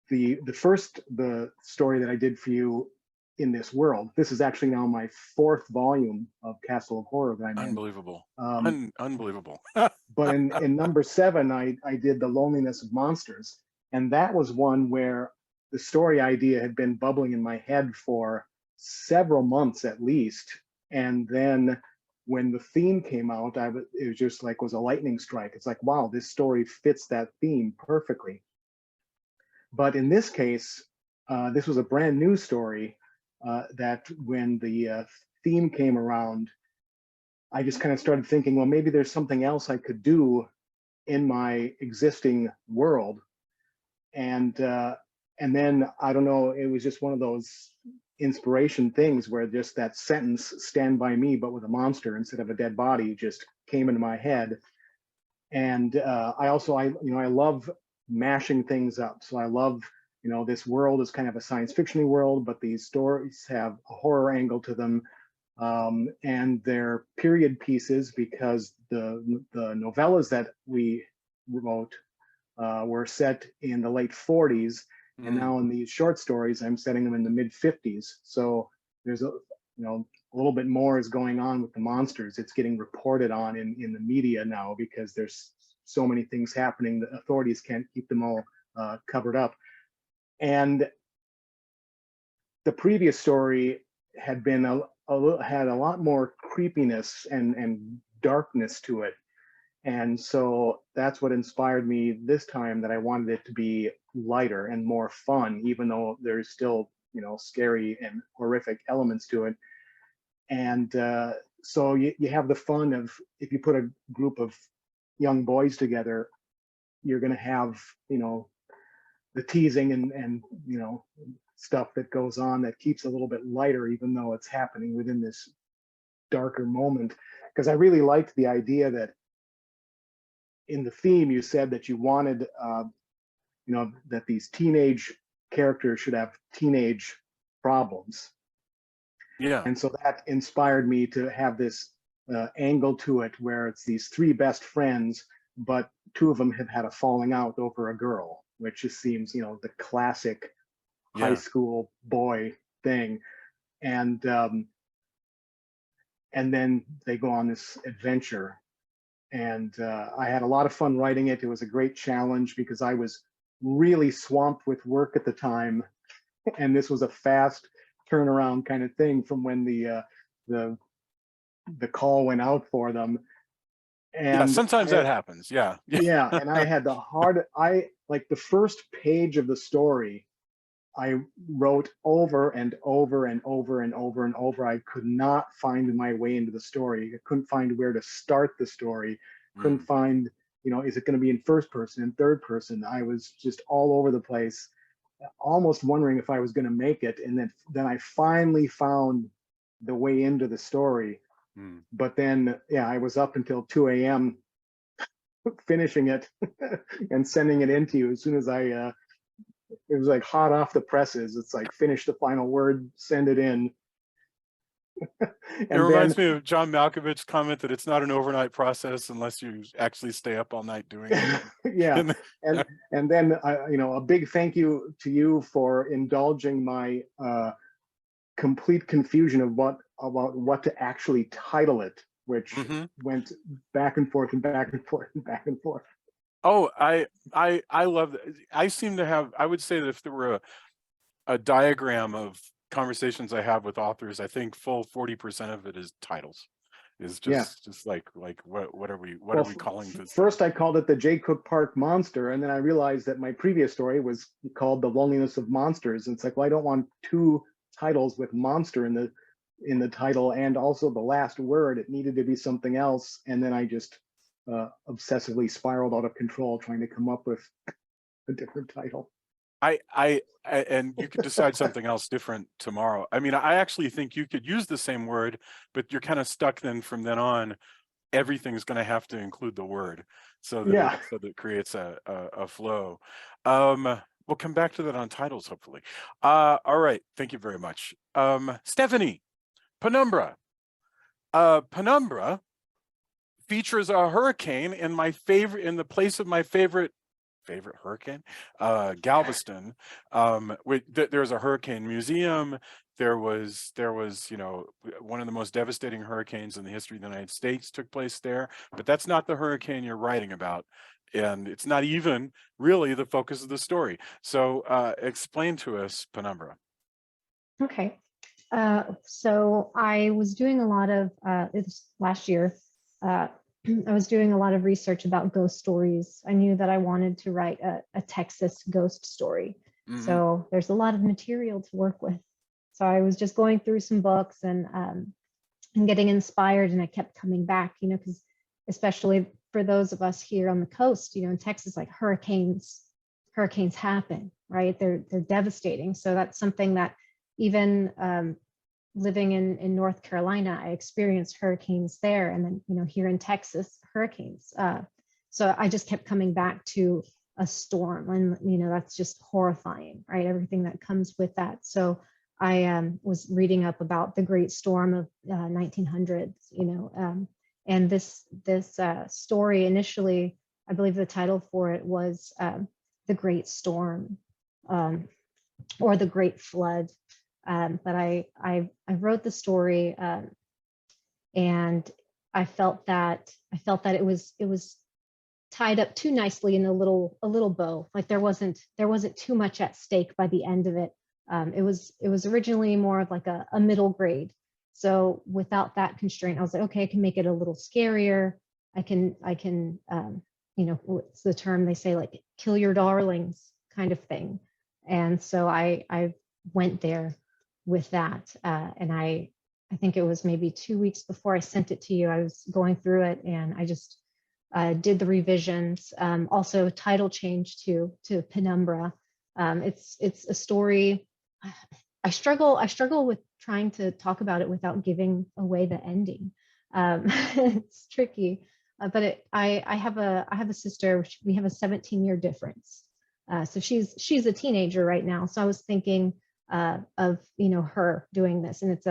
The story that I did for you in this world, this is actually now my 4th volume of Castle of Horror that I'm Unbelievable. in. Unbelievable. But in number 7, I did The Loneliness of Monstersm, and that was one where the story idea had been bubbling in my head for several months at least, and then when the theme came out, it was just like was a lightning strike. It's like, wow, this story fits that theme perfectly. But in this case, this was a brand new story that when the theme came around, I just kind of started thinking, well, maybe there's something else I could do in my existing world, and then I don't know, it was just one of those inspiration things where just that sentence, "Stand by me," but with a monster instead of a dead body, just came into my head. And I love mashing things up. So I love, you know, this world is kind of a science fiction world, but these stories have a horror angle to them. And they're period pieces because the novellas that we wrote were set in the late 40s. And now in these short stories, I'm setting them in the mid 50s. So there's a, you know, a little bit more is going on with the monsters. It's getting reported on in the media now because there's so many things happening. The authorities can't keep them all covered up. And the previous story had been had a lot more creepiness and darkness to it. And so that's what inspired me this time, that I wanted it to be lighter and more fun, even though there's still, you know, scary and horrific elements to it. And so you have the fun of, if you put a group of young boys together, you're going to have, you know, the teasing and you know, stuff that goes on that keeps a little bit lighter, even though it's happening within this darker moment. Because I really liked the idea that in the theme, you said that you wanted, you know, that these teenage characters should have teenage problems. Yeah. And so that inspired me to have this angle to it, where it's these three best friends, but two of them have had a falling out over a girl, which just seems, you know, the classic high school boy thing. And then they go on this adventure. And I had a lot of fun writing it. It was a great challenge because I was really swamped with work at the time. And this was a fast turnaround kind of thing from when the call went out for them. And yeah, sometimes that happens. Yeah. Yeah. And I had like the first page of the story, I wrote over and over and over and over and over. I could not find my way into the story. I couldn't find where to start the story. Couldn't find, you know, is it going to be in first person and third person? I was just all over the place, almost wondering if I was going to make it. And then I finally found the way into the story. But then, yeah, I was up until 2 a.m. finishing it and sending it into you as soon as it was like hot off the presses. It's like, finish the final word, send it in. It reminds me of John Malkovich's comment that it's not an overnight process unless you actually stay up all night doing it. Yeah. and then, you know, a big thank you to you for indulging my complete confusion of about what to actually title it, which went back and forth and back and forth and back and forth. Oh, I love that. I seem to have, I would say that if there were a diagram of conversations I have with authors, I think full 40% of it is titles. Is just like what are we calling this? First I called it the Jay Cooke Park Monster, and then I realized that my previous story was called The Loneliness of Monsters. And it's like, well, I don't want two titles with monster in the title and also the last word. It needed to be something else. And then I just obsessively spiraled out of control trying to come up with a different title. And you could decide something else different tomorrow. I mean, I actually think you could use the same word, but you're kind of stuck then from then on. Everything's going to have to include the word, so that it creates a flow. We'll come back to that on titles, hopefully. All right, thank you very much, Stephanie. Penumbra. Penumbra features a hurricane in the place of my favorite hurricane, Galveston. There's a hurricane museum. There was, you know, one of the most devastating hurricanes in the history of the United States took place there, but that's not the hurricane you're writing about. And it's not even really the focus of the story. So explain to us, Penumbra. Okay. So I was doing a lot of, last year, I was doing a lot of research about ghost stories. I knew that I wanted to write a Texas ghost story. So there's a lot of material to work with. So I was just going through some books and getting inspired, and I kept coming back, you know, because especially for those of us here on the coast, you know, in Texas, like hurricanes happen, right? They're devastating. So that's something that even living in North Carolina, I experienced hurricanes there, and then, you know, here in Texas, hurricanes. So I just kept coming back to a storm, and that's just horrifying, right? Everything that comes with that. So I was reading up about the Great Storm of 1900s, and this story initially, I believe the title for it was The Great Storm, or The Great Flood. But I wrote the story, and I felt that it was tied up too nicely in a little bow. Like there wasn't too much at stake by the end of it. It was originally more of like a middle grade. So without that constraint, I was like, okay, I can make it a little scarier. I can what's the term they say, like kill your darlings kind of thing. And so I went there with that, and I think it was maybe 2 weeks before I sent it to you. I was going through it, and I just did the revisions. Also title change to Penumbra. It's a story. I struggle with trying to talk about it without giving away the ending. It's tricky, but I have a sister. We have a 17-year difference. So she's a teenager right now. So I was thinking of her doing this, and it's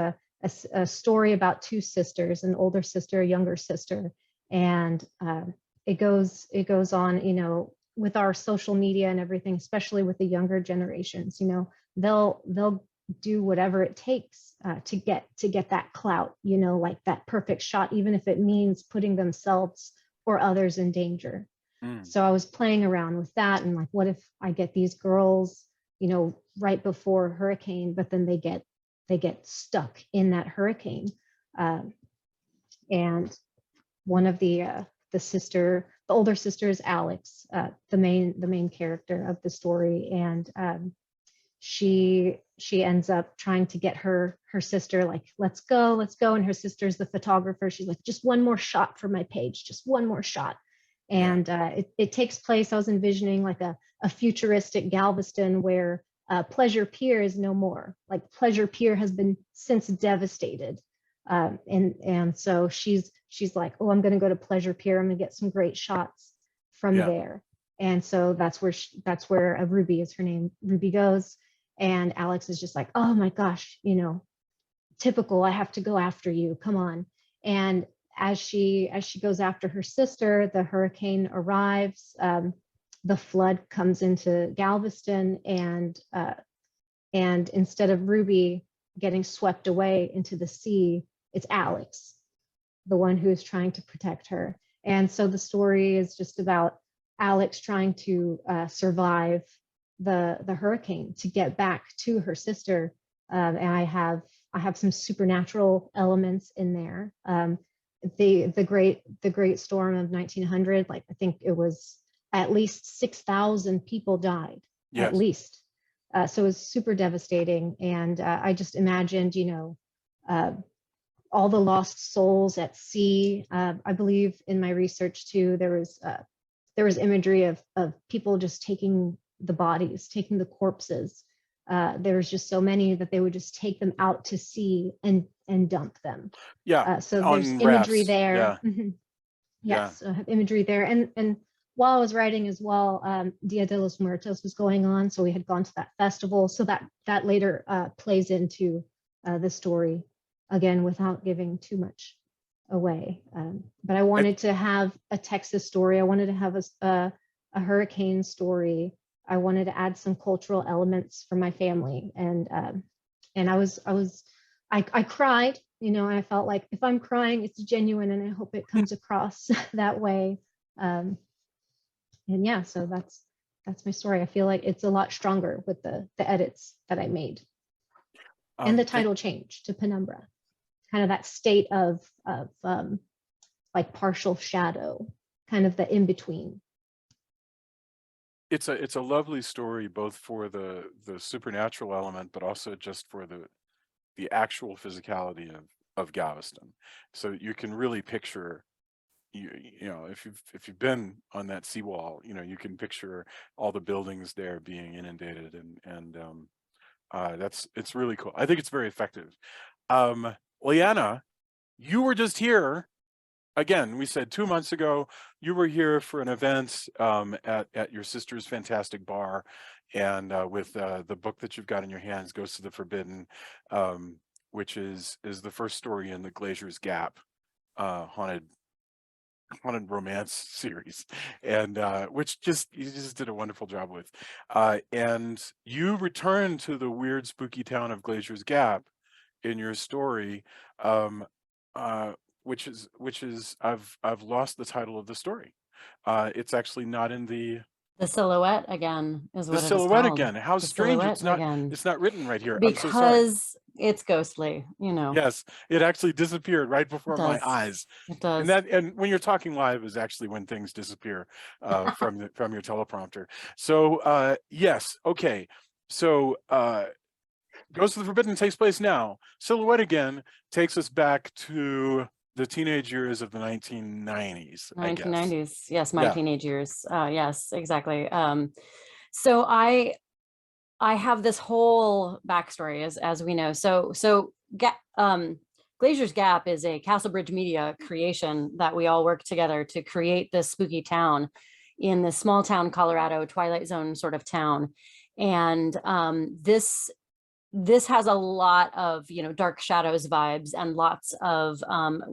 a story about two sisters, an older sister, a younger sister, and it goes on, with our social media and everything, especially with the younger generations. They'll do whatever it takes to get that clout, like that perfect shot, even if it means putting themselves or others in danger. So I was playing around with that, and like, what if I get these girls, right before hurricane, but then they get stuck in that hurricane, and one of the older sister is Alex, the main character of the story, and she ends up trying to get her sister, like, let's go, and her sister's the photographer. She's like, just one more shot for my page, just one more shot. And it takes place, I was envisioning like a futuristic Galveston where Pleasure Pier is no more. Like Pleasure Pier has been since devastated, and so she's like, oh, I'm going to go to Pleasure Pier, I'm going to get some great shots from there. And so that's where Ruby is her name. Ruby goes, and Alex is just like, oh my gosh, typical, I have to go after you, come on. And as she goes after her sister, the hurricane arrives, the flood comes into Galveston, and instead of Ruby getting swept away into the sea, it's Alex, the one who is trying to protect her. And so the story is just about Alex trying to survive the hurricane to get back to her sister. And I have some supernatural elements in there. The great storm of 1900, like I think it was at least 6,000 people died, at least. So it was super devastating. And I just imagined, all the lost souls at sea. I believe in my research too, there was imagery of people just taking the bodies, taking the corpses. There was just so many that they would just take them out to sea and dump them. So there's imagery there. Yes, I have imagery there. And while I was writing as well, Dia de los Muertos was going on, so we had gone to that festival. So that later plays into the story, again, without giving too much away. But I wanted to have a Texas story. I wanted to have a hurricane story. I wanted to add some cultural elements for my family, and I cried. I felt like if I'm crying, it's genuine, and I hope it comes across that way. And yeah, so that's my story. I feel like it's a lot stronger with the edits that I made, and the title change to Penumbra, kind of that state of like partial shadow, kind of the in between. It's a lovely story, both for the supernatural element, but also just for the actual physicality of Galveston. So you can really picture, if you've been on that seawall, you can picture all the buildings there being inundated, and it's really cool. I think it's very effective. Leanna, you were just here again, we said 2 months ago, you were here for an event at your sister's fantastic bar, and with the book that you've got in your hands, Ghosts of the Forbidden, which is the first story in the Glazier's Gap haunted romance series, and which you just did a wonderful job with. And you return to the weird, spooky town of Glazier's Gap in your story, which is I've lost the title of the story. It's actually not in the silhouette again is what it is silhouette called. again. How The strange! silhouette again. It's not written right here. I'm so sorry. Because it's ghostly, you know. Yes, it actually disappeared right before my does. eyes. It does. And when you're talking live is actually when things disappear from your teleprompter. So yes, okay. So Ghost of the Forbidden takes place now. Silhouette again takes us back to the teenage years of the 1990s. 1990s. Yes, my Yeah. teenage years. Yes, exactly. So I have this whole backstory, as we know. So Glazier's Gap is a Castlebridge Media creation that we all work together to create this spooky town in this small town, Colorado, Twilight Zone sort of town. And this has a lot of, you know, Dark Shadows vibes and lots of,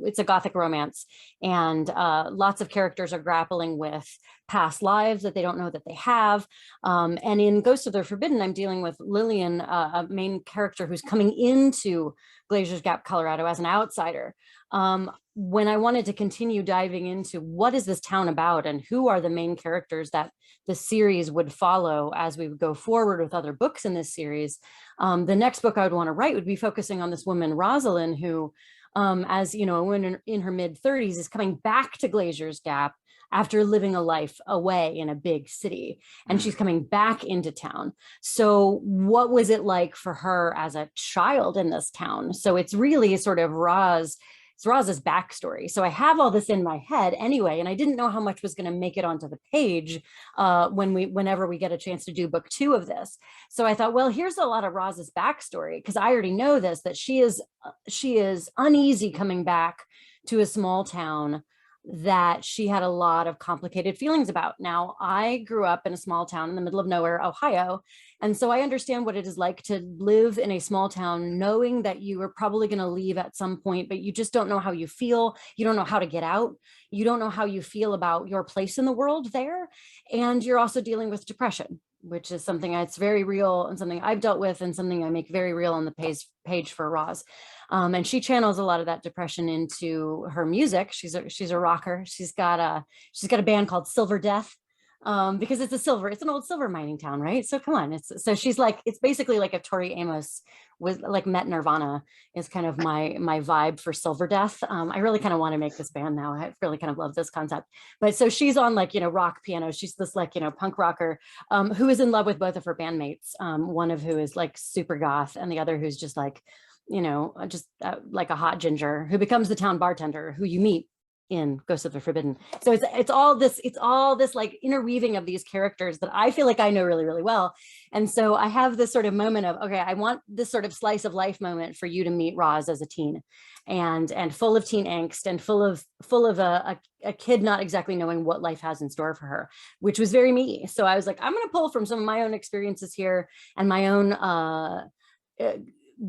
it's a gothic romance, and lots of characters are grappling with past lives that they don't know that they have. And in Ghost of the Forbidden, I'm dealing with Lillian, a main character who's coming into Glazier's Gap, Colorado as an outsider. When I wanted to continue diving into what is this town about and who are the main characters that the series would follow as we would go forward with other books in this series, the next book I would want to write would be focusing on this woman, Rosalind, who, as you know, a woman in her mid-30s is coming back to Glazier's Gap after living a life away in a big city, and she's coming back into town. So what was it like for her as a child in this town? So it's really sort of Roz's backstory. So I have all this in my head anyway, and I didn't know how much was going to make it onto the page whenever we get a chance to do book 2 of this. So I thought, well, here's a lot of Roz's backstory, because I already know this, that she is uneasy coming back to a small town that she had a lot of complicated feelings about. Now, I grew up in a small town in the middle of nowhere, Ohio. And so I understand what it is like to live in a small town, knowing that you are probably going to leave at some point, but you just don't know how you feel. You don't know how to get out. You don't know how you feel about your place in the world there. And you're also dealing with depression, which is something that's very real and something I've dealt with and something I make very real on the page for Roz. And she channels a lot of that depression into her music. She's a rocker. She's got a band called Silver Death, because it's an old silver mining town, right? So come on, it's basically like if Tori Amos was like met Nirvana is kind of my vibe for Silver Death. I really kind of want to make this band now. I really kind of love this concept. But so she's on like, you know, rock piano. She's this like, you know, punk rocker who is in love with both of her bandmates. One of who is like super goth, and the other who's just like, you know, just like a hot ginger who becomes the town bartender who you meet in Ghost of the Forbidden. So it's all this like interweaving of these characters that I feel like I know really, really well. And so I have this sort of moment of, okay, I want this sort of slice of life moment for you to meet Roz as a teen, and full of teen angst and full of a kid not exactly knowing what life has in store for her, which was very me. So I was like, I'm going to pull from some of my own experiences here and my own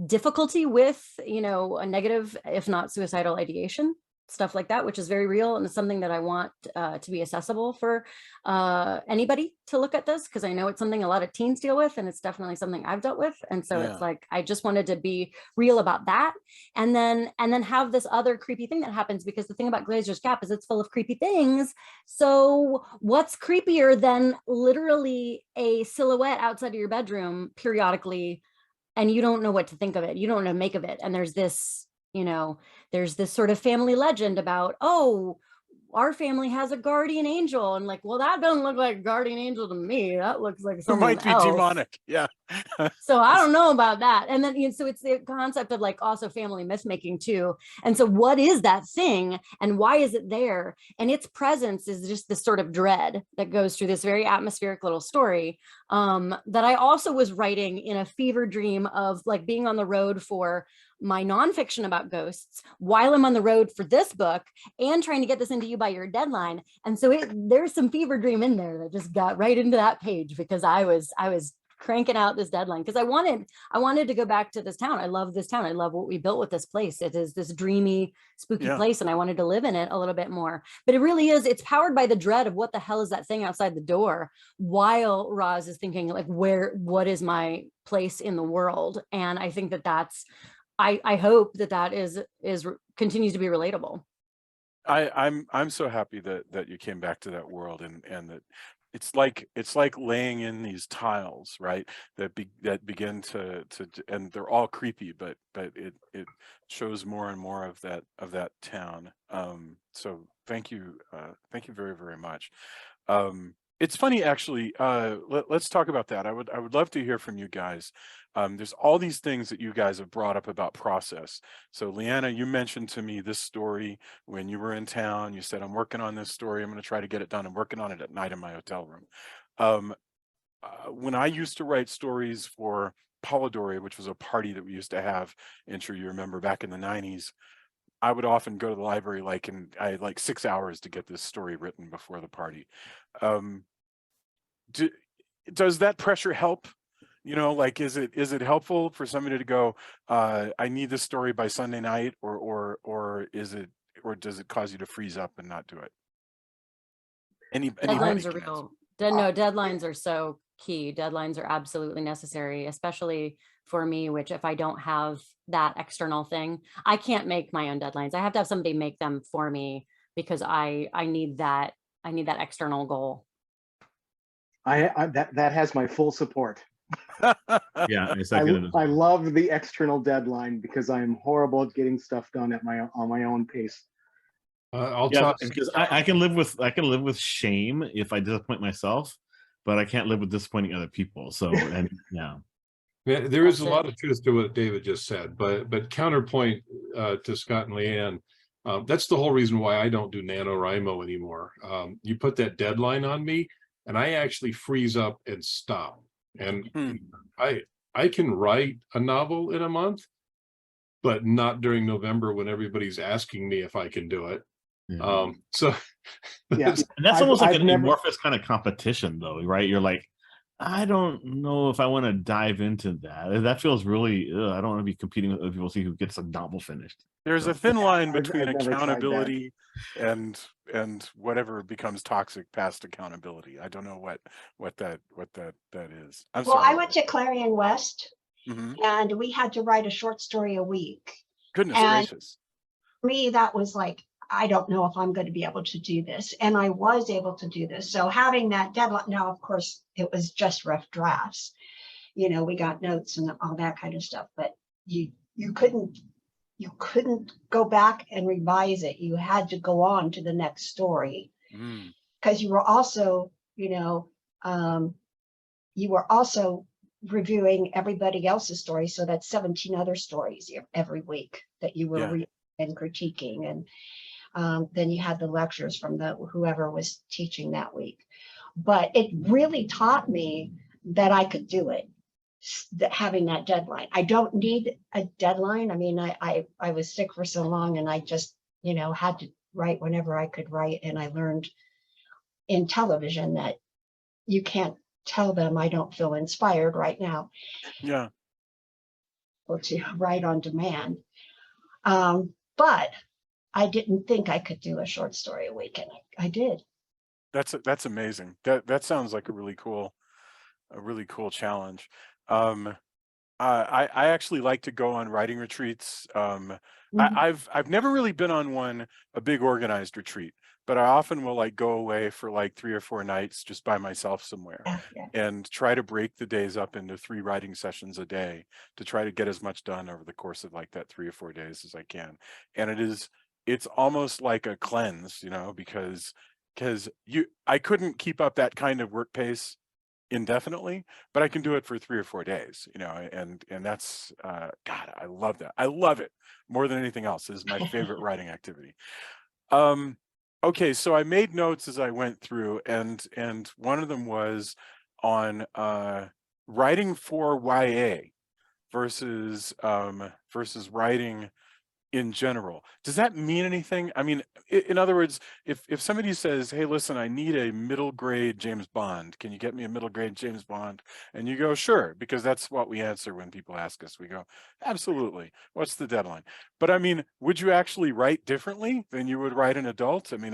difficulty with, you know, a negative, if not suicidal ideation, stuff like that, which is very real and it's something that I want to be accessible for anybody to look at this, because I know it's something a lot of teens deal with, and it's definitely something I've dealt with. And so it's like, I just wanted to be real about that, and then have this other creepy thing that happens, because the thing about Glazier's Gap is it's full of creepy things. So what's creepier than literally a silhouette outside of your bedroom periodically, and you don't know what to think of it, you don't know what to make of it, and there's this, you know, there's this sort of family legend about, oh, our family has a guardian angel, and like, well, that doesn't look like a guardian angel to me. That looks like someone It might be else. demonic. Yeah. So I don't know about that. And then, you know, so it's the concept of like also family myth making too. And so what is that thing and why is it there? And its presence is just this sort of dread that goes through this very atmospheric little story that I also was writing in a fever dream of like being on the road for my nonfiction about ghosts while I'm on the road for this book and trying to get this into you by your deadline. And so there's some fever dream in there that just got right into that page because I was cranking out this deadline because I wanted to go back to this town. I love this town. I love what we built with this place. It is this dreamy, spooky place, and I wanted to live in it a little bit more. But it really is, it's powered by the dread of what the hell is that thing outside the door, while Roz is thinking like, what is my place in the world? And I think that's, I hope that is continues to be relatable. I'm so happy that you came back to that world and that it's like laying in these tiles, right? That begin to and they're all creepy, but it shows more and more of that town. So thank you very, very much. It's funny, actually. Let's talk about that. I would love to hear from you guys. There's all these things that you guys have brought up about process. So Leanna, you mentioned to me this story when you were in town. You said, I'm working on this story. I'm going to try to get it done. I'm working on it at night in my hotel room. When I used to write stories for Polidori, which was a party that we used to have, I'm sure you remember back in the 90s, I would often go to the library I had like 6 hours to get this story written before the party. Does that pressure help? You know, like, is it helpful for somebody to go, I need this story by Sunday night, or does it cause you to freeze up and not do it? Deadlines are real. No, deadlines are so key. Deadlines are absolutely necessary, especially for me, which if I don't have that external thing, I can't make my own deadlines. I have to have somebody make them for me because I need that external goal. That has my full support. Yeah, I love the external deadline because I'm horrible at getting stuff done on my own pace. Because I can live with shame if I disappoint myself, but I can't live with disappointing other people. So yeah, there is a lot of truth to what David just said, but counterpoint to Scott and Leanne, that's the whole reason why I don't do NaNoWriMo anymore. You put that deadline on me, and I actually freeze up and stop. And I can write a novel in a month, but not during November when everybody's asking me if I can do it. So yeah, and that's almost like an amorphous kind of competition, though, right? You're like, I don't know if I want to dive into that. That feels really, I don't want to be competing with other people to see who gets a novel finished. There's a thin line between accountability and whatever becomes toxic past accountability. I don't know what that is. I went to Clarion West, and we had to write a short story a week. Goodness gracious. For me, that was like, I don't know if I'm going to be able to do this. And I was able to do this. So having that deadline, now, of course, it was just rough drafts. You know, we got notes and all that kind of stuff, but you couldn't go back and revise it. You had to go on to the next story because you were also, you were also reviewing everybody else's story. So that's 17 other stories every week that you were reading and critiquing. And then you had the lectures from whoever was teaching that week. But it really taught me that I could do it, having that deadline. I don't need a deadline. I mean, I was sick for so long and I just, had to write whenever I could write. And I learned in television that you can't tell them I don't feel inspired right now. Yeah. Or to write on demand. But I didn't think I could do a short story a week, and I did. That's amazing. That sounds like a really cool challenge. I actually like to go on writing retreats. I've never really been on a big organized retreat, but I often will go away for 3 or 4 nights just by myself somewhere and try to break the days up into 3 writing sessions a day to try to get as much done over the course of that 3 or 4 days as I can. And it's almost like a cleanse, because I couldn't keep up that kind of work pace indefinitely, but I can do it for 3 or 4 days, and that's God, I love that. I love it more than anything else. It is my favorite writing activity. Okay, so I made notes as I went through, and one of them was on writing for YA versus versus writing in general. Does that mean anything? I mean, in other words, if somebody says, hey, listen, I need a middle grade James Bond, can you get me a middle grade James Bond? And you go, sure, because that's what we answer when people ask us. We go, absolutely. What's the deadline? But I mean, would you actually write differently than you would write an adult? I mean,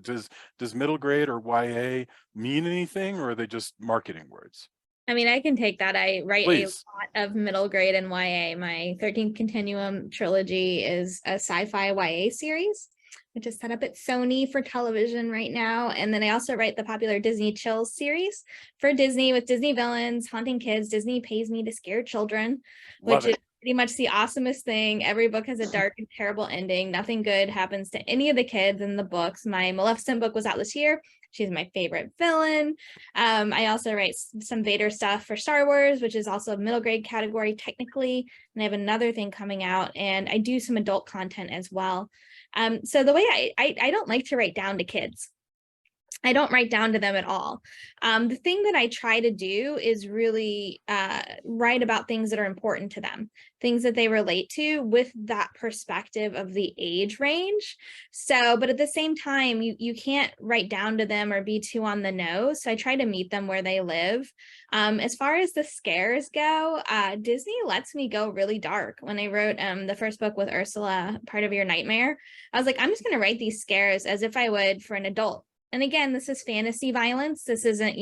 does middle grade or YA mean anything, or are they just marketing words? I mean, I can take that. I write Please. a lot of middle grade and YA. My 13th Continuum trilogy is a sci-fi YA series, which is set up at Sony for television right now. And then I also write the popular Disney Chills series for Disney with Disney villains haunting kids. Disney pays me to scare children, which is pretty much the awesomest thing. Every book has a dark and terrible ending. Nothing good happens to any of the kids in the books. My Maleficent book was out this year. She's my favorite villain. I also write some Vader stuff for Star Wars, which is also a middle grade category technically. And I have another thing coming out, and I do some adult content as well. So the way I don't like to write down to kids. I don't write down to them at all. The thing that I try to do is really write about things that are important to them, things that they relate to with that perspective of the age range. So, but at the same time, you can't write down to them or be too on the nose. So I try to meet them where they live. As far as the scares go, Disney lets me go really dark. When I wrote the first book with Ursula, Part of Your Nightmare, I was like, I'm just going to write these scares as if I would for an adult. And again, this is fantasy violence. This isn't,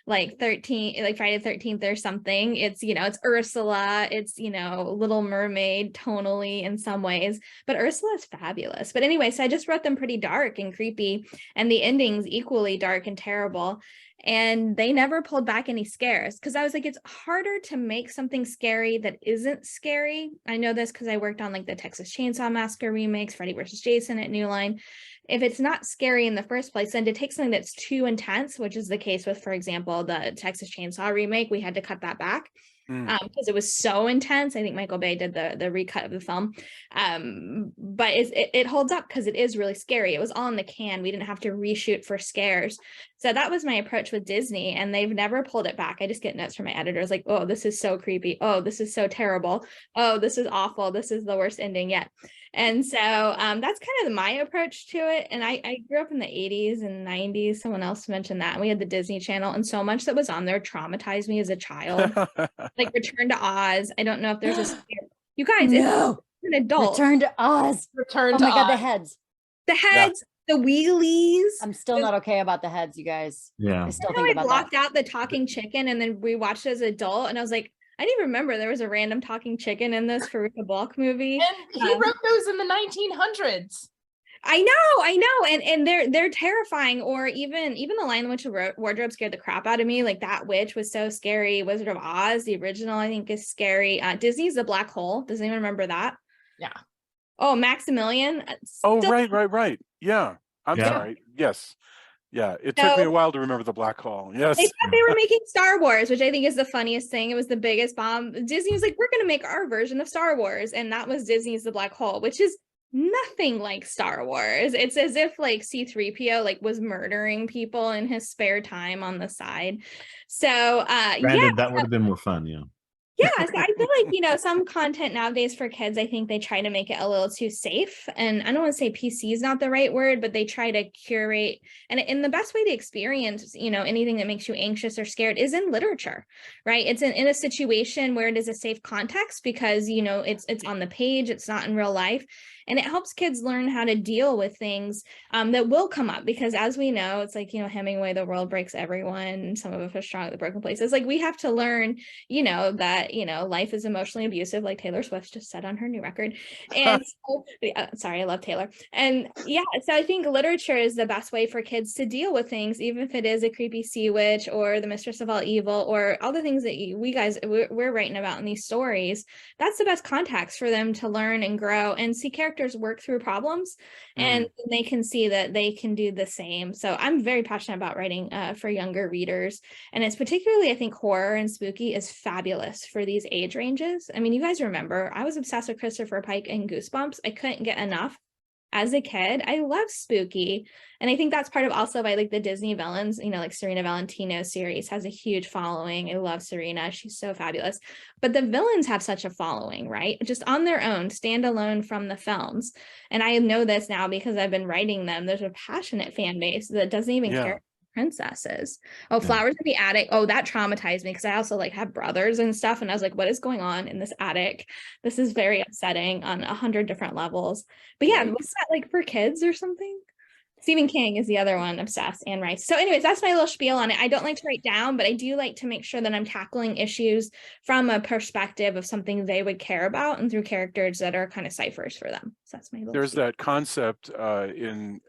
like Friday the 13th or something. It's, it's Ursula. It's, Little Mermaid tonally in some ways, but Ursula is fabulous. But anyway, so I just wrote them pretty dark and creepy, and the endings equally dark and terrible. And they never pulled back any scares, because I was like, it's harder to make something scary that isn't scary. I know this because I worked on like the Texas Chainsaw Massacre remakes, Freddy vs. Jason at New Line. If it's not scary in the first place, then to take something that's too intense, which is the case with, for example, the Texas Chainsaw remake, we had to cut that back because it was so intense. I think Michael Bay did the recut of the film. But it holds up because it is really scary. It was all in the can. We didn't have to reshoot for scares. So that was my approach with Disney, and they've never pulled it back. I just get notes from my editors like, oh, this is so creepy. Oh, this is so terrible. Oh, this is awful. This is the worst ending yet. And so that's kind of my approach to it. And I grew up in the 80s and 90s. Someone else mentioned that. And we had the Disney Channel, and so much that was on there traumatized me as a child. Like Return to Oz. I don't know if there's a you guys, no. It's an adult. Return to Oz. Return to my God, Oz. the heads. The heads, the wheelies. I'm still not okay about the heads, you guys. Yeah. I still I think about blocked that. out the talking chicken, and then we watched it as an adult, and I was like, I didn't even remember there was a random talking chicken in this Faruka Balk movie. And he wrote those in the 1900s. I know, and they're terrifying. Or even the Lion, the Witch, and Wardrobe scared the crap out of me. Like that witch was so scary. Wizard of Oz, the original, I think is scary. Disney's The Black Hole. Does anyone remember that? Yeah. Oh, Maximilian. Oh, right. Yeah. I'm sorry. Yes. Yeah, it took me a while to remember The Black Hole. Yes. They thought they were making Star Wars, which I think is the funniest thing. It was the biggest bomb. Disney was like, we're going to make our version of Star Wars. And that was Disney's The Black Hole, which is nothing like Star Wars. It's as if like C-3PO like was murdering people in his spare time on the side. So Granted, that would have been more fun, yeah. Yeah, so I feel like, some content nowadays for kids, I think they try to make it a little too safe. And I don't want to say PC is not the right word, but they try to curate. And the best way to experience, anything that makes you anxious or scared is in literature, right? It's in a situation where it is a safe context because, it's on the page, it's not in real life. And it helps kids learn how to deal with things that will come up, because as we know, it's like, Hemingway, the world breaks everyone. Some of us are strong at the broken places. Like we have to learn, that, life is emotionally abusive, like Taylor Swift just said on her new record. And so, sorry, I love Taylor. And yeah, so I think literature is the best way for kids to deal with things, even if it is a creepy sea witch or the mistress of all evil or all the things that we're writing about in these stories. That's the best context for them to learn and grow and see characters work through problems, and they can see that they can do the same. So I'm very passionate about writing for younger readers, and it's particularly, I think, horror and spooky is fabulous for these age ranges. I mean, you guys remember I was obsessed with Christopher Pike and Goosebumps. I couldn't get enough as a kid. I love spooky. And I think that's part of also why like the Disney villains, you know, like Serena Valentino series has a huge following. I love Serena. She's so fabulous. But the villains have such a following, right? Just on their own, stand alone from the films. And I know this now because I've been writing them. There's a passionate fan base that doesn't even care princesses. Oh, Flowers in the Attic. Oh, that traumatized me because I also like have brothers and stuff. And I was like, what is going on in this attic? This is very upsetting on 100 different levels. But yeah, was that like for kids or something? Stephen King is the other one, obsessed, and Rice. So anyways, that's my little spiel on it. I don't like to write down, but I do like to make sure that I'm tackling issues from a perspective of something they would care about and through characters that are kind of ciphers for them. So that's my little There's spiel. that concept in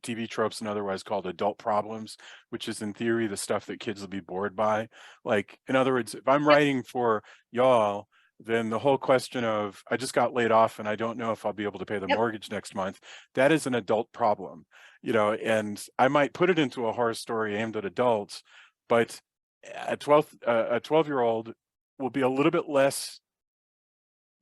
TV tropes and otherwise called adult problems, which is in theory the stuff that kids will be bored by. Like, in other words, if I'm writing for y'all, then the whole question of I just got laid off and I don't know if I'll be able to pay the mortgage next month, that is an adult problem, you know, and I might put it into a horror story aimed at adults, but a 12-year-old will be a little bit less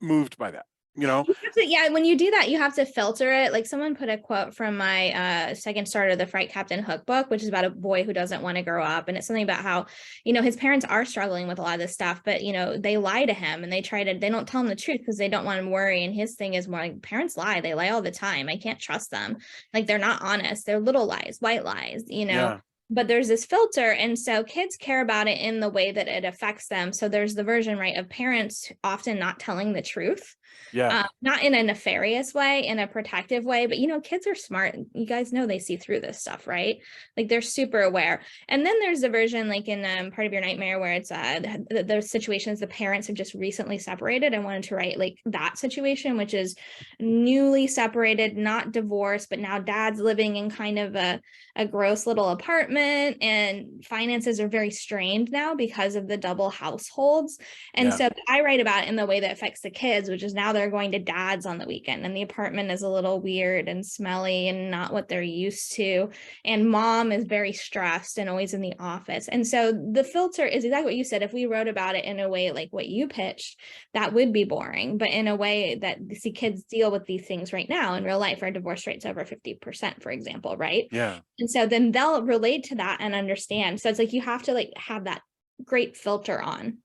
moved by that. You know, yeah, when you do that, you have to filter it. Like someone put a quote from my second start of the Fright Captain Hook book, which is about a boy who doesn't want to grow up. And it's something about how, you know, his parents are struggling with a lot of this stuff, but, you know, they lie to him and they don't tell him the truth because they don't want him to worry. And his thing is more like parents lie. They lie all the time. I can't trust them. Like they're not honest. They're little lies, white lies, you know. Yeah. But there's this filter. And so kids care about it in the way that it affects them. So there's the version, right, of parents often not telling the truth. Yeah. Not in a nefarious way, in a protective way, but you know, kids are smart. You guys know they see through this stuff, right? Like they're super aware. And then there's the version like in Part of Your Nightmare where it's the situations the parents have just recently separated. I wanted to write like that situation, which is newly separated, not divorced, but now dad's living in kind of a gross little apartment and finances are very strained now because of the double households. And so I write about it in the way that affects the kids, which is now they're going to dad's on the weekend and the apartment is a little weird and smelly and not what they're used to. And mom is very stressed and always in the office. And so the filter is exactly what you said. If we wrote about it in a way like what you pitched, that would be boring, but in a way that see kids deal with these things right now in real life. Our divorce rate's over 50%, for example, right? Yeah. And so then they'll relate to that and understand. So it's like you have to like have that great filter on.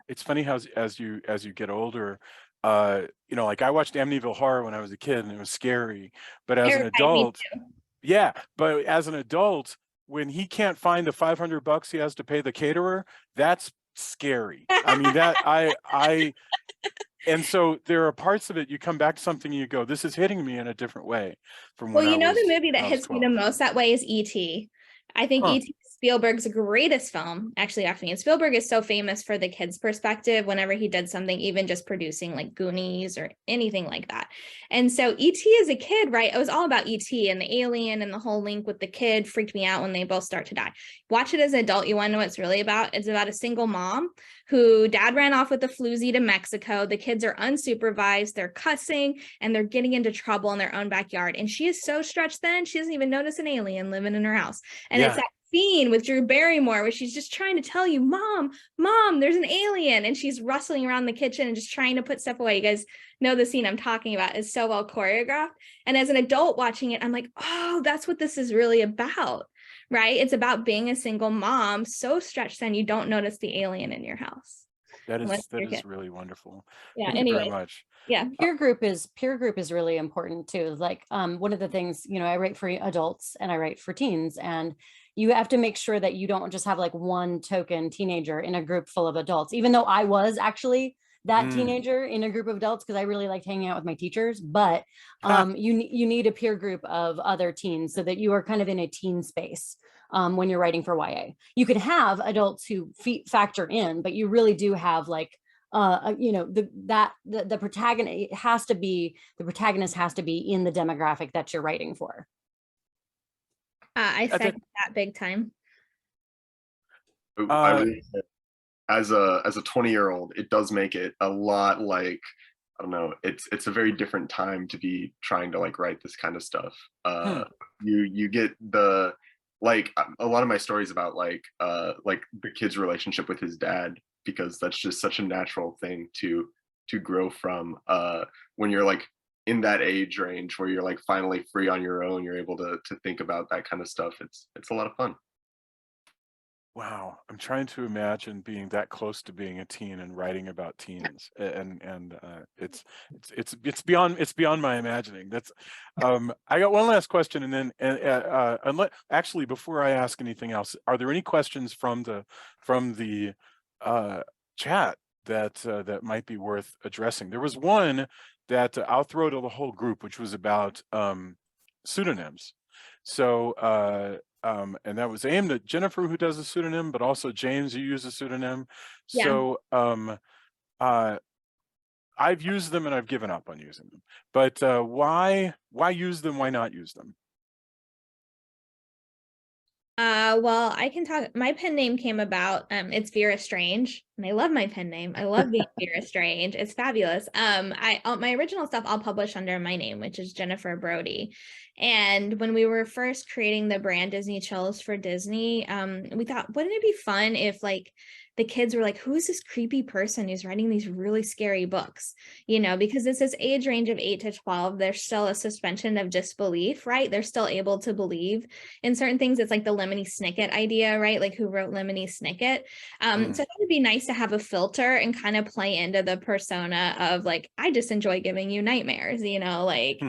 It's funny how as you get older, you know, like I watched Amityville Horror when I was a kid and it was scary, but as an adult, but as an adult, when he can't find the $500 he has to pay the caterer, that's scary. I mean, that and so there are parts of it, you come back to something and you go, this is hitting me in a different way from when Well, you know, the was, movie that hits me the most that way is E.T. I think E.T. Spielberg's greatest film, actually, and Spielberg is so famous for the kids' perspective whenever he did something, even just producing like Goonies or anything like that. And so E.T. as a kid, right, it was all about E.T. and the alien and the whole link with the kid freaked me out when they both start to die. Watch it as an adult, you want to know what it's really about? It's about a single mom who dad ran off with a floozy to Mexico. The kids are unsupervised, they're cussing, and they're getting into trouble in their own backyard. And she is so stretched thin, she doesn't even notice an alien living in her house. And it's that scene with Drew Barrymore where she's just trying to tell you, mom, there's an alien, and she's rustling around the kitchen and just trying to put stuff away. You guys know the scene I'm talking about. Is so well choreographed. And as an adult watching it, I'm like, oh, that's what this is really about, right? It's about being a single mom so stretched thin you don't notice the alien in your house. That is really wonderful. Yeah. Thank Anyway. you very much. Yeah. Peer group is really important too. Like one of the things, you know, I write for adults and I write for teens, and you have to make sure that you don't just have like one token teenager in a group full of adults, even though I was actually that teenager in a group of adults because I really liked hanging out with my teachers. But you need a peer group of other teens so that you are kind of in a teen space when you're writing for YA. You can have adults who factor in, but you really do have like you know, the protagonist has to be in the demographic that you're writing for. I second that big time. As a 20-year-old, it does make it a lot like, I don't know, it's a very different time to be trying to like write this kind of stuff. You get the, like, a lot of my stories about like the kid's relationship with his dad, because that's just such a natural thing to grow from when you're like in that age range where you're like finally free on your own, you're able to think about that kind of stuff. It's a lot of fun. Wow, I'm trying to imagine being that close to being a teen and writing about teens, and it's beyond my imagining. That's I got one last question, and then unless, actually, before I ask anything else, are there any questions from the chat that might be worth addressing? There was one that I'll throw to the whole group, which was about pseudonyms. So and that was aimed at Jennifer, who does a pseudonym, but also James, you use a pseudonym. Yeah. So I've used them and I've given up on using them. But why use them? Why not use them? Well, I can talk. My pen name came about. It's Vera Strange, and I love my pen name. I love being Vera Strange. It's fabulous. My original stuff I'll publish under my name, which is Jennifer Brody. And when we were first creating the brand Disney Chills for Disney, we thought, wouldn't it be fun if like the kids were like, who is this creepy person who's writing these really scary books? You know, because it's this age range of 8 to 12, there's still a suspension of disbelief, right? They're still able to believe in certain things. It's like the Lemony Snicket idea, right? Like who wrote Lemony Snicket? So it would be nice to have a filter and kind of play into the persona of like, I just enjoy giving you nightmares, you know, like,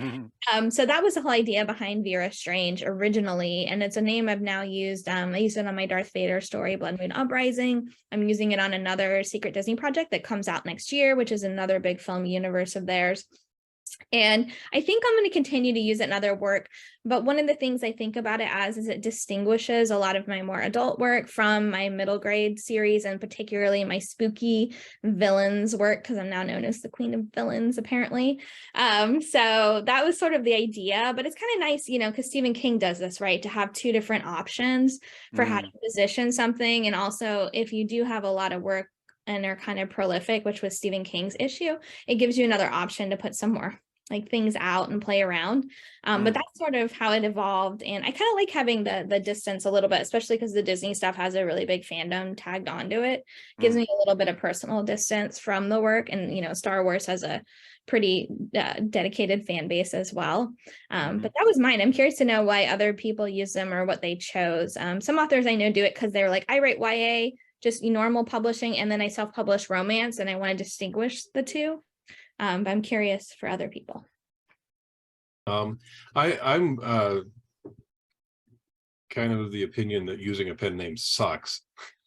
so that was the whole idea behind Vera Strange originally. And it's a name I've now used. I used it on my Darth Vader story, Blood Moon Uprising. I'm using it on another secret Disney project that comes out next year, which is another big film universe of theirs. And I think I'm going to continue to use it in other work. But one of the things I think about it as is it distinguishes a lot of my more adult work from my middle grade series, and particularly my spooky villains work, because I'm now known as the queen of villains, apparently. So that was sort of the idea, but it's kind of nice, you know, because Stephen King does this, right? To have two different options for how to position something. And also, if you do have a lot of work and are kind of prolific, which was Stephen King's issue, it gives you another option to put some more like things out and play around. But that's sort of how it evolved. And I kind of like having the distance a little bit, especially because the Disney stuff has a really big fandom tagged onto it. Gives me a little bit of personal distance from the work. And, you know, Star Wars has a pretty dedicated fan base as well. But that was mine. I'm curious to know why other people use them or what they chose. Some authors I know do it because they're like, I write YA, just normal publishing, and then I self-publish romance, and I want to distinguish the two. But I'm curious for other people. I'm kind of the opinion that using a pen name sucks.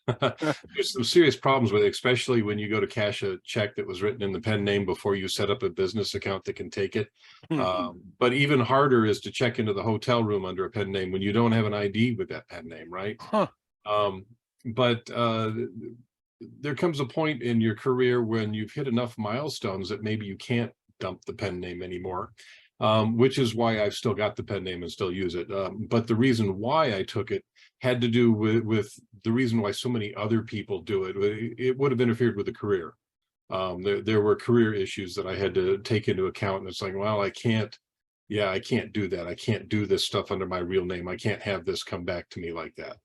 There's some serious problems with it, especially when you go to cash a check that was written in the pen name before you set up a business account that can take it. But even harder is to check into the hotel room under a pen name when you don't have an ID with that pen name, right? But there comes a point in your career when you've hit enough milestones that maybe you can't dump the pen name anymore, which is why I've still got the pen name and still use it. But the reason why I took it had to do with the reason why so many other people do it. It would have interfered with the career. There were career issues that I had to take into account, and it's like, well, I can't do that. I can't do this stuff under my real name. I can't have this come back to me like that.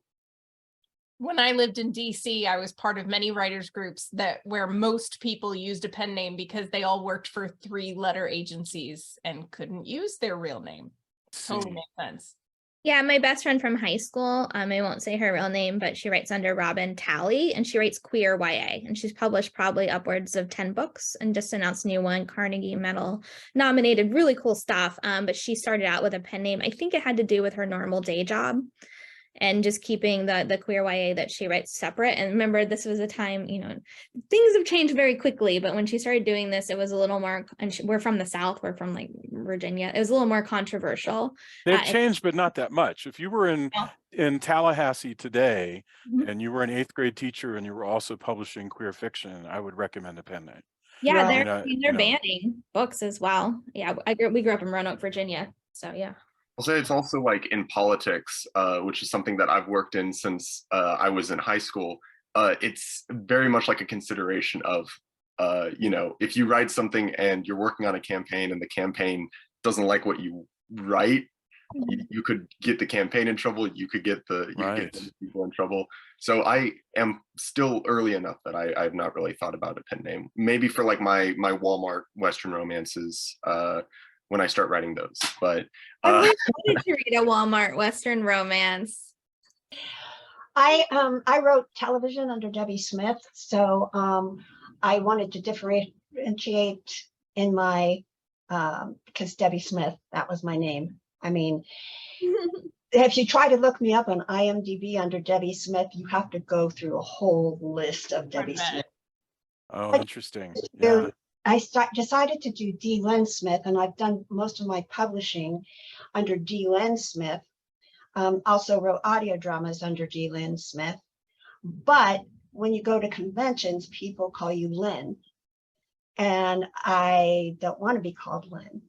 When I lived in DC, I was part of many writers groups where most people used a pen name because they all worked for 3-letter agencies and couldn't use their real name. Totally makes sense. Yeah, my best friend from high school, I won't say her real name, but she writes under Robin Talley, and she writes queer YA, and she's published probably upwards of 10 books and just announced a new one, Carnegie Medal nominated, really cool stuff. But she started out with a pen name. I think it had to do with her normal day job and just keeping the queer YA that she writes separate. And remember, this was a time, you know, things have changed very quickly, but when she started doing this, it was a little more, and we're from the South, we're from like Virginia, it was a little more controversial. They've changed, but not that much. If you were in Tallahassee today and you were an 8th grade teacher and you were also publishing queer fiction, I would recommend a pen name. Yeah, they're banning books as well. Yeah, we grew up in Roanoke, Virginia, so yeah. I'll say it's also like in politics, which is something that I've worked in since I was in high school. It's very much like a consideration of, you know, if you write something and you're working on a campaign and the campaign doesn't like what you write, you could get the campaign in trouble. You could get people in trouble. So I am still early enough that I've not really thought about a pen name. Maybe for like my Walmart Western romances, when I start writing those. But I always wanted to read a Walmart Western romance. I wrote television under Debbie Smith, so I wanted to differentiate in my because Debbie Smith, that was my name. I mean, if you try to look me up on IMDb under Debbie Smith, you have to go through a whole list of Debbie Smith. Oh, But interesting. so Yeah. I decided to do D. Len Smith, and I've done most of my publishing under D. Len Smith. Also wrote audio dramas under D. Len Smith. But when you go to conventions, people call you Lynn. And I don't want to be called Lynn.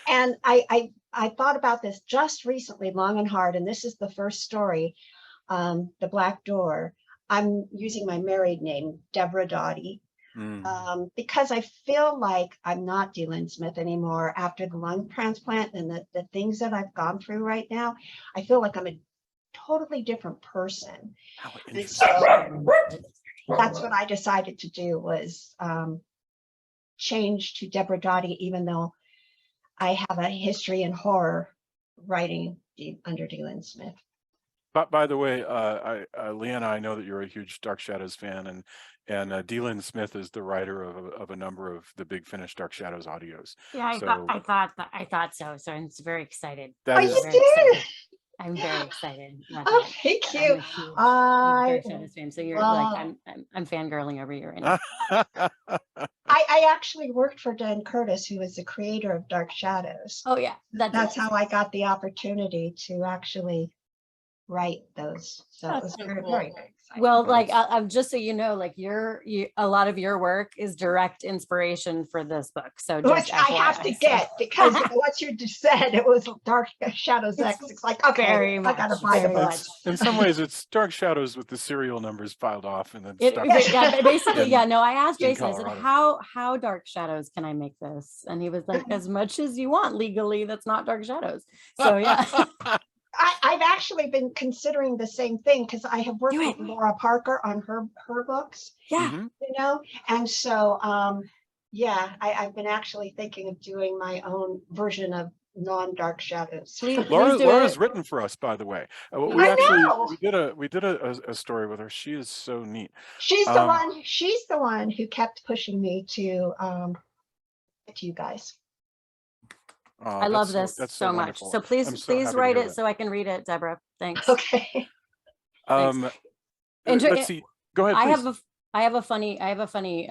And I thought about this just recently, long and hard, and this is the first story, The Black Door. I'm using my married name, Deborah Daughetee, because I feel like I'm not D. Len Smith anymore after the lung transplant and the things that I've gone through right now. I feel like I'm a totally different person. How And interesting. so that's what I decided to do, was change to Deborah Daughetee, even though I have a history in horror writing under D. Len Smith. But by the way, Leanna, I know that you're a huge Dark Shadows fan, and D. Len Smith is the writer of a number of the Big Finish Dark Shadows audios. Yeah, So I thought so. So I'm very excited. that is You very did? excited. I'm very excited. about Oh, that. thank I'm you. a huge I Dark Shadows fan. So you're love- like, I'm fangirling over you right now. I actually worked for Dan Curtis, who was the creator of Dark Shadows. Oh yeah, That's how I got the opportunity to actually write those. So it That's was so very, cool. very exciting. Well, like I'm just so you know, like a lot of your work is direct inspiration for this book. So just Which I have to FYI, so- get, because what you just said, it was Dark Shadows X. It's like, okay, very I gotta much, buy the very book. much. in some ways, it's Dark Shadows with the serial numbers filed off and then It, stuck. yeah, basically, in- yeah. No, I asked in Jason. I said, Colorado. "How Dark Shadows can I make this?" And he was like, "As much as you want legally. That's not Dark Shadows." So yeah. I've actually been considering the same thing, because I have worked Do with it. Laura Parker on her books, Yeah. Mhm. you know, and so yeah, I've been actually thinking of doing my own version of non-Dark Shadows. Please do Laura's it. written for us, by the way. We I actually know. we did a story with her. She is so neat. She's the one who kept pushing me to you guys. Oh, I love this that's so much. wonderful. So I'm please, so please happy to write hear it that. so I can read it, Deborah. Thanks. Okay. And let's see. Go ahead, please. I have a funny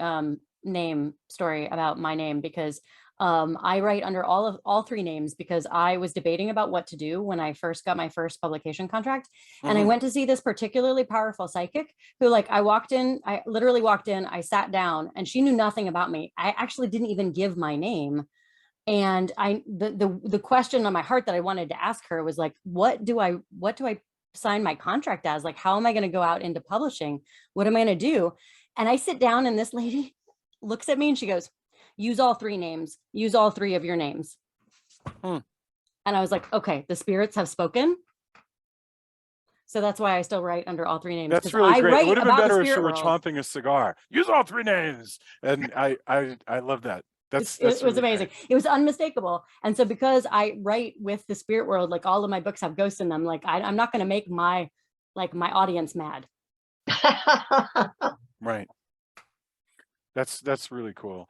name story about my name, because I write under all three names, because I was debating about what to do when I first got my first publication contract. And I went to see this particularly powerful psychic who, like, I literally walked in, I sat down, and she knew nothing about me. I actually didn't even give my name. And the question on my heart that I wanted to ask her was like, what do I sign my contract as? Like, how am I going to go out into publishing? What am I going to do? And I sit down, and this lady looks at me and she goes, use all three names, use all three of your names. And I was like, okay, the spirits have spoken. So that's why I still write under all three names. That's really great. It would have been better if she were world. chomping a cigar. Use all three names. And I love that. It was really amazing. great. It was unmistakable. And so because I write with the spirit world, like all of my books have ghosts in them, like I'm not going to make my audience mad. Right. That's really cool.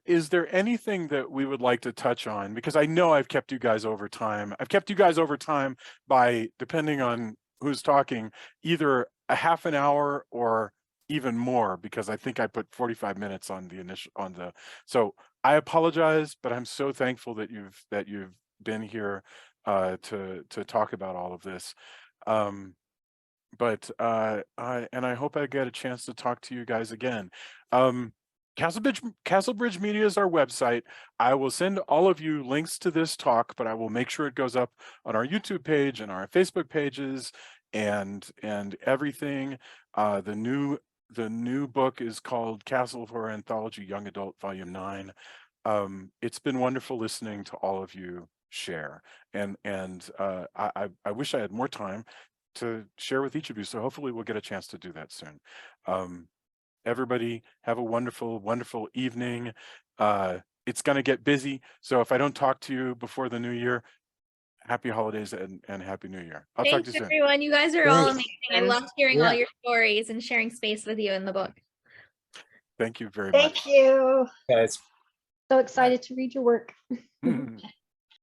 Is there anything that we would like to touch on? Because I know I've kept you guys over time. I've kept you guys over time by, depending on who's talking, either a half an hour or even more, because I think I put 45 minutes on the so I apologize, but I'm so thankful that you've been here to talk about all of this. But I hope I get a chance to talk to you guys again. Castlebridge Media is our website. I will send all of you links to this talk, but I will make sure it goes up on our YouTube page and our Facebook pages and everything. The new book is called Castle of Horror Anthology Young Adult Volume 9. It's been wonderful listening to all of you share, and I wish I had more time to share with each of you. So hopefully we'll get a chance to do that soon. Everybody have a wonderful, wonderful evening. it's going to get busy. So if I don't talk to you before the new year, happy holidays and happy new year. I'll talk Thanks, to you soon. everyone. You guys are all Thanks. amazing. I loved hearing all Yeah. your stories and sharing space with you in the book. Thank you very Thank much. you. Guys. So excited to read your work.